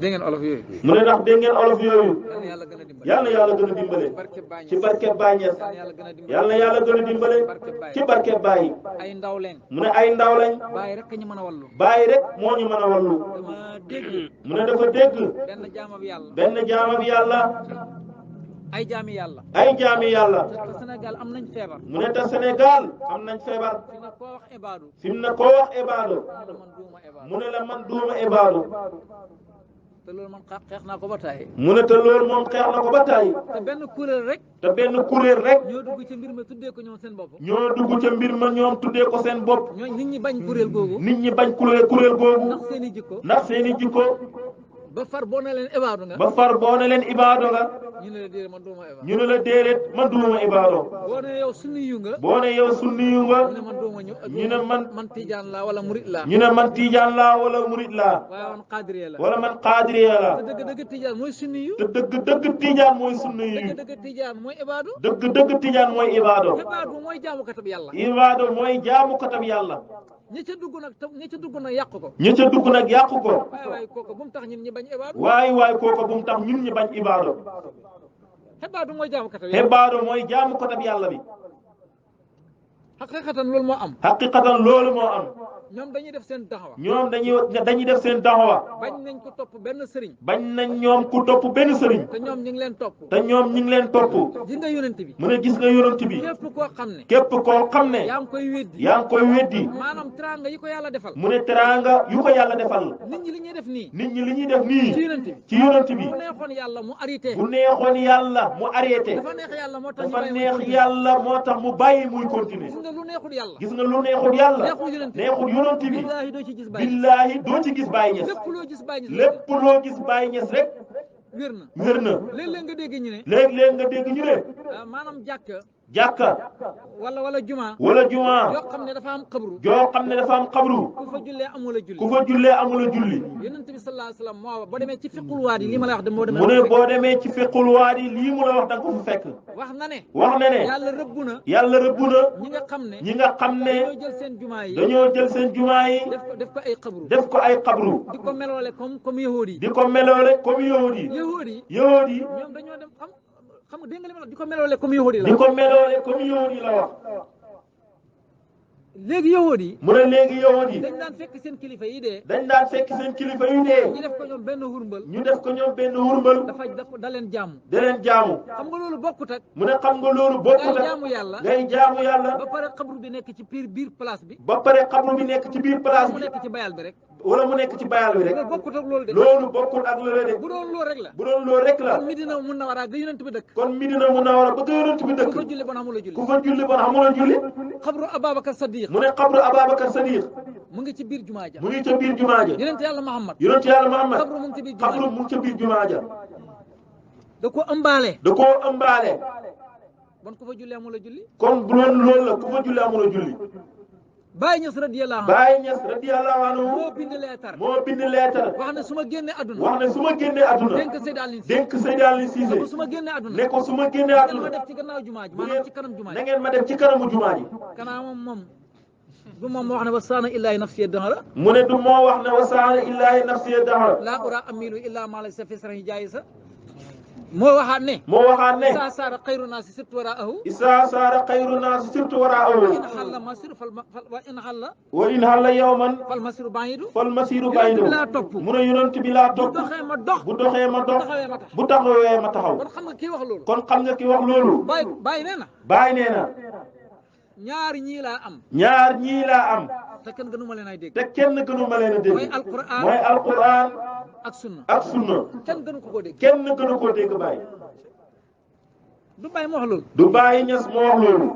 dégg ngeen olof yooyu mu ne ndax dégg ngeen olof yooyu yàlla gën a dimbale yal na yàlla gën a dimbale ci barke Baay Ñas yal na yàlla gën a dimbale ci barke Baay ay ndaw leen mu ne ay ndaw lañ bàyyi rek ñu mën a wallu Baay rek moo ñu mën a wallu dama dégg mu ne dafa dégg benn jaamab yàlla benn jaamab yàlla ay jaami yàlla ay jaami yàlla te Sénégal am nañ feebar mu ne te Sénégal am nañ feebar fi ne koo wax ibaadu fi mu ne koo wax ibaadu mu ne man duuma ibaadu mu ne la man duuma ibaadu te loolu man xeex naa ko ba tàyyi mu ne te loolu moom xeex na ko ba tàyyi te benn kuréel rek te benn kuréel rek ñoo dugg ci mbir mi tuddee ko ñoom seen bopp ñoo dugg ca mbir ma ñoom tuddee ko seen bopp ñooñ nit ñi bañ kuréel googu nit ñi bañ kuréel googu ndax seen i jikko ndax seeni jikko ba far boo ne leen ibaadu nga ba far boo ne leen ibaado nga ñu ne la déedéet man duuma ibaadu ñu ne la déedéet man duuma ibaado boo ne yow sunni yu nga boo ne yow sunniyu nga ñu ne man duuma ñu ne man tijaan laa wala murit laa ñu ne man tiijaan laa wala murit laa waaye man qaadiriya la wala man qaadiriya la te dëgg tijaan mooy sunni yu te dëgg tiijaan mooy sunniyu dëgg tijaan mooy ibaadu dëgg tiijaan mooy ibaado ibaadu mooy jaamukatab yàlla ibaado mooy jaamukatab yàlla ñi ca dugg nag yàq ko ñi ca dugg nag yàqu ko waaye kooku bu mu tax ñun ñi bañ ibaadu waay kooku bu mu tax ñun ñi bañ ibaado ibaadu mooy jaamukatab yàlla ibaado mooy jaamukatab yàlla bi xaqiqatan loolu moo am haqiqatan loolu moo am ñoom dañuy def seen daxawa ñoom dañuy def seen daxawa bañ nañ ko topp benn sëriñ bañ nañ ñoom ku topp benn sëriñ te ñoom ñu ngi leen topp te ñoom ñi ngi leen topp gis nga yonent bi mu ne gis nga yonent bi képp koo xam ne képp koo xam ne yaa ngi koy weddi yaa ngi koy weddi maanaam teraanga yi ko yàlla defal mu ne teraanga yu ko yàlla defal nit ñi li ñuy def nii nit ñi li ñuy def nii ci yonent bi ci yonent bi bu neexoon yàlla mu arrêté bu neexoon yàlla mu arrêté dafa neex yàlla moo tax ñu dafa bàyyi neex muy yàlla moo tax mu bàyyi muy continuer gis nga lu neexul yàlla gis nga lu neexul yàlla neexul yonent bi neexul yonent bi billaahi doo ci gis bàyyi billaahi doo ci gis Baay Ñas lépp loo gis bàyyi lépp loo gis Baay Ñas rek wér na wér na léeg-léeg nga dégg ñu ne léeg-léeg nga dégg ñu ne maanaam jàkk jàkka wala juma wala juma yoo xam ne dafa am xabru joo xam ne dafa am xabru ku fa jullee amul a julli ku fa jullee amul a julli yonent bi sallallahu alayhi wasallam moo boo demee ci fiqul waadi lii ma la wax de moo demee mu ne boo demee ci fiqul waadi lii mu la wax da nga ko fa fekk wax na ne yàlla rëbbu na ñi nga xam ne dañoo jël seen jumaa yi def ko ay xabru di ko meloole comme yahuud yi di ko meloole comme yahuud yi ñoom dañoo dem xam nga dégg nga li ma la di ko meloole comme yahuud yi la di ko meloole comme yahuud yi la wax léegi yahuud yi mu ne léegi yahuud yi dañ daan fekk seen kilifa yi dee ñu def ko ñoom benn hurmbal dafa da leen jaamu xam nga loolu bokkut ak mu ne xam nga loolu bokkut ak ngay jaamu yàlla ba pare xabru bi nekk ci biir place bi mu nekk ci bayal bi rek wala mu nekk ci bayal bi rek loolu bokkut ak loolu de loolu bokkul ak loolu de bu doon loolu rek la kon Medina Munawara ga yonent bi dëkk kon Medina Munawara ba ga yonent bi dëkk ku fa julli bon amul a julli ku fa julli bon amul a julli xabru Ababacar Sadiq mu ne xabru Ababacar Sadiq mu ngi ci biir jumaa ja yonent yàlla Muhammad xabru mu ngi ci biir jumaa ja da ko ëmbaale bon ku fa julli amul a julli kon bu doon loolu la ku fa julli amul a julli Baay Ñas radiyallahu anhu moo bind leetar wax ne su ma génnee àdduna dénk Seydi Aliou Cissé ne ko su ma génnee àdduna ma def ci gannaaw jumaa ji maanaam ci kanam jumaa ji na ngeen ma def ci kanamu jumaa ji kanaa moom du moom moo wax ne wasaana illaahi nafsiya dahra mu ne du moo wax ne wasaana illaahi nafsiya dahra laa ura amilu illaa maa laysa fi sarhi jaayisa moo waxaat ne isaa saara xayru naasi sirtu waraahu wa in xalla masiru wa in xalla yawman fal masiru bayidu laa topp mu ne yonent bi laa topp bu doxee ma dox bu taxawee ma taxaw kon xam nga kii wax loolu Baay nee na ñaar ñii laa am te kenn gënu ma leen a dégg mooy alquran ak sunna kenn gënu ko dégg Baay du Baay moo wax loolu du Baay Ñas moo wax loolu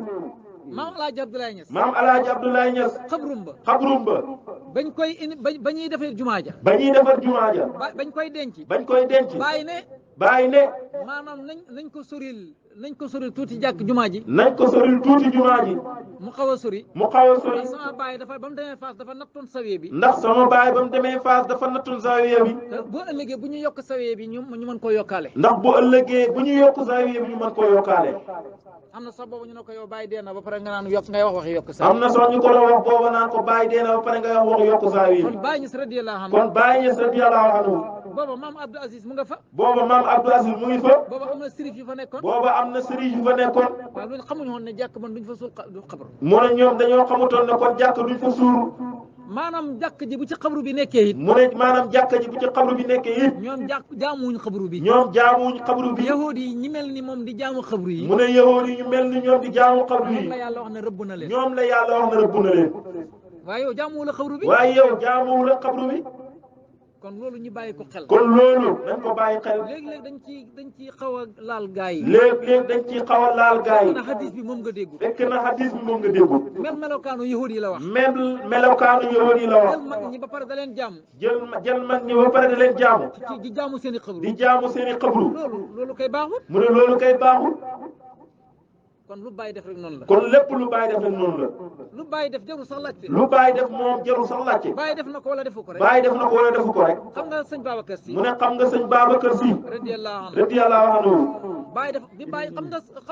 maam Alaaji Abdoulaye Ñas xabrum ba bañ koy indi ba ñuy defar jumaa ja bañ koy denc Baay ne maanaam nañ ko soril tuuti jàkk jumaa ji mu xaw a sori ndax sama baay dafa ba mu demee Faas dafa nattoon sawiye bi te boo ëllëgee bu ñu yokk sawiye bi ñu mën koo yokkaale am na sax boobu ñu ne ko yow Baay dee na ba pare nga naan ngay wax waxi yokk sawiye am na sax ñu ko doon wax booba naan ko Baay dee na ba pare ngay wax waxi yokk sawiye kon Baay Ñas radiyallahu anhu booba maam Abdou Aziz mu nga fa. booba maam Abdou Aziz mu ngi fa. booba am na sërif yu fa nekkoon. booba am na sëriñ yu fa nekkoon. waaw loolu xamuñu woon ne jàkk man duñ fa suul xabru. mu ne ñoom dañoo xamutoon ne kon jàkk duñ fa suuru. maanaam jàkk ji bu ci xabru bi nekkee it. mu ne maanaam jàkk ji bu ci xabru bi nekkee it. ñoom jaamuwuñ xabru bi. ñoom jaamuwuñ xabru bi. yahuud yi ñi mel ni moom di jaamu xabru yi. mu ne yahuud yi ñu mel ni ñoom di jaamu xabru yi. ñoom la yàlla wax ne rëbb na leen. ñoom la yàlla wax ne rëbb na leen. waaye yow jaamuwul xabru bi. waaye yow jaamuwul a xabru bi. kon loolu ñu bàyyi ko xel. kon loolu nañ ko bàyyi xel. léeg-léeg dañ ciy xaw a laal gaa yi. léeg-léeg dañ ciy xaw a laal gaa yi. na hadis bi moom nga déggu. fekk na hadis bi moom nga déggu. même melokaanu yahuud yi la wax. même melokaanu yahuud yi la wax. jël mag ñi ba pare da leen jaamu. jël mag ñi ba pare da leen jaamu. di jaamu seen i xabru. di jaamu seen i xabru. loolu kay baaxul. mu ne loolu kay baaxul. kon lu bàyyi def rek noonu la. kon lépp lu bàyyi def rek noonu la. lu bàyyi def jarul sax laajte. lu bàyyi def moom jarul sax laajte. bàyyi def na ko wala defu ko rek. bàyyi def na ko wala defu ko rek. xam nga sëñ Babacar Si. mu ne xam nga sëñ Babacar Si. radiyallahu anhu. bàyyi def bi bàyyi xam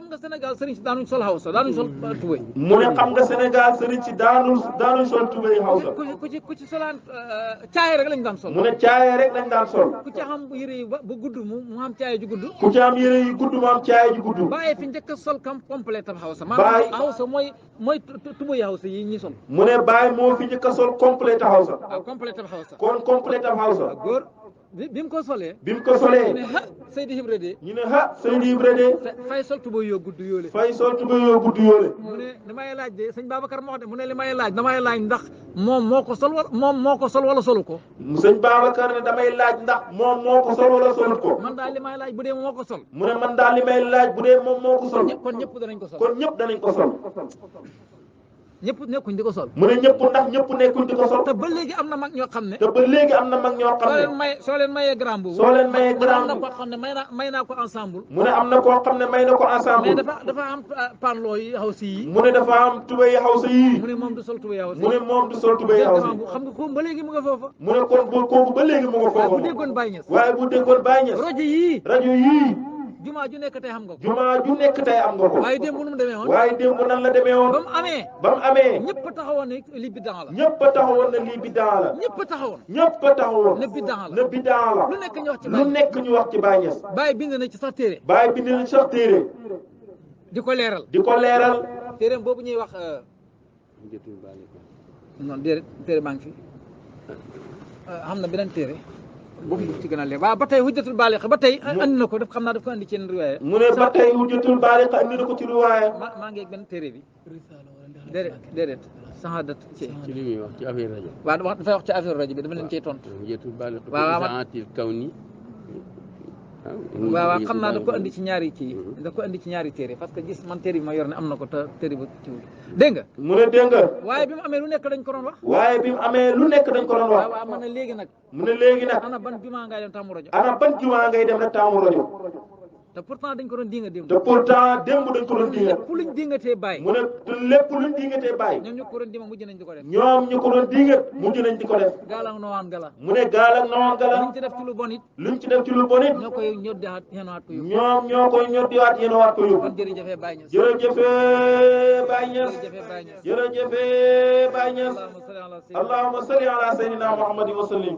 nga Sénégal sëriñ si daanuñ sol hawsa daanuñ sol tubéy. mu ne xam nga Sénégal sëriñ si daanuñ sol tubéy hawsa. ku ci solaan caaye rek lañ daan sol. mu ne caaye rek lañ daan sol. ku ci xam yëre yi bu gudd mu am caaye ju gudd. ku ci am yëre yi gudd mu am caaye ju gudd. bàyyi fi njëkk a sol complet am hawsa. maanaam hawsa mooy tubéy hawsa yi ñi sol. mu ne bàyyi moo fi njëkk a sol complet hawsa. waaw complet am hawsa. kon complet am hawsa. góor bi mu ko solee. ñu ne ha Seydi Ibra de. ñu ne ha Seydi Ibra de. fay sol tubéy yoo gudd yoole. fay sol tubéy yoo gudd yoole. mu ne damay laaj de sëñ Babacar moo wax de mu ne li may laaj damay laaj ndax moom moo ko sol wala solu ko. sëñ Babacar ne damay laaj ndax moom moo ko sol wala solut ko. man daal li may laaj bu dee moo ko sol. mu ne man daal li may laaj bu dee moom moo ko sol. kon ñëpp danañ ko sol. kon ñëpp danañ ko sol. ñëpp nekkuñ di ko sol. mu ne ñëpp ndax ñëpp nekkuñ di ko sol. te ba léegi am na mag ñoo xam ne. soo leen mayee grand boobu. am na koo xam ne may naa ko ensemble. mu ne am na koo xam ne may na ko ensemble. mais dafa am panloo yi hawsa yi. mu ne dafa am tubéy hawsa yi. mu ne moom du sol tubéy hawsa yi. mu ne moom du sol tubéy hawsa yi. xam nga kooku ba léegi mu nga foofa. mu ne kon kooku ba léegi mu nga foofa. bu déggoon Baye Niass. waaye bu déggoon Baye Niass. rajo yii. jumaa ju nekk tey xam nga ko. jumaa ju nekk tey am nga ko. waaye démb nu mu demee woon. waaye démb nan la demee woon. ba mu amee. ñëpp taxawoon ne lii bidaa la. ñëpp taxawoon ne lii bidaa la. ñëpp taxawoon. ne bidaa la. lu nekk ñu wax ci Baye Niass. Baye bind na ci sax téere. di ko leeral. téereem boobu ñuy wax. non déedéet téere baa ngi fi. xam na beneen téere. boobu ci gën a leer waaw ba tey hujjatul baaliq ba tey andi na ko daf xam naa daf ko andi ci yenn riwaaya. mu ne ba tey hujjatul baaliq andi na ko ci riwaaya. maa ngi ak benn téere bi. déedéet sahadat ci li muy wax ci affaire rajo. waaw dafay wax ci affaire rajo bi dama leen cey tontu. hujjatul baaliq. waaw kawni. waaw xam naa daf ko andi ci ñaari kii daf ko andi ci ñaari téere parce que gis man téere bi ma yor ne am na ko te téere ba ci dégg nga. mu ne dégg nga. waaye bi mu amee lu nekk dañ ko doon wax. waaw mu ne léegi nag. ana ban jumaa ngay dem taamu rajo. taamu rajo. te pourtant dañ ko doon dinga démb. dañ ko doon dinga. lépp luñ dingatee bàyyi. mu ne lépp luñ dingatee bàyyi. ñoom ñu ko doon dima mujj nañ di ko def. mujj nañ di ko def. gaalang nowaan gala. mu ne gaalang nowaan gala. luñ ci def ci lu bon it. ñoo koy ñoddiwaat yéenuwaat ko yóbbu. ñoom ñoo koy ñoddiwaat yéenuwaat ko yóbbu. kon jërëjëfee Baye Niass. jërëjëfee Baye Niass. allahumma salli ala sayyidina Muhammadin wa sallim.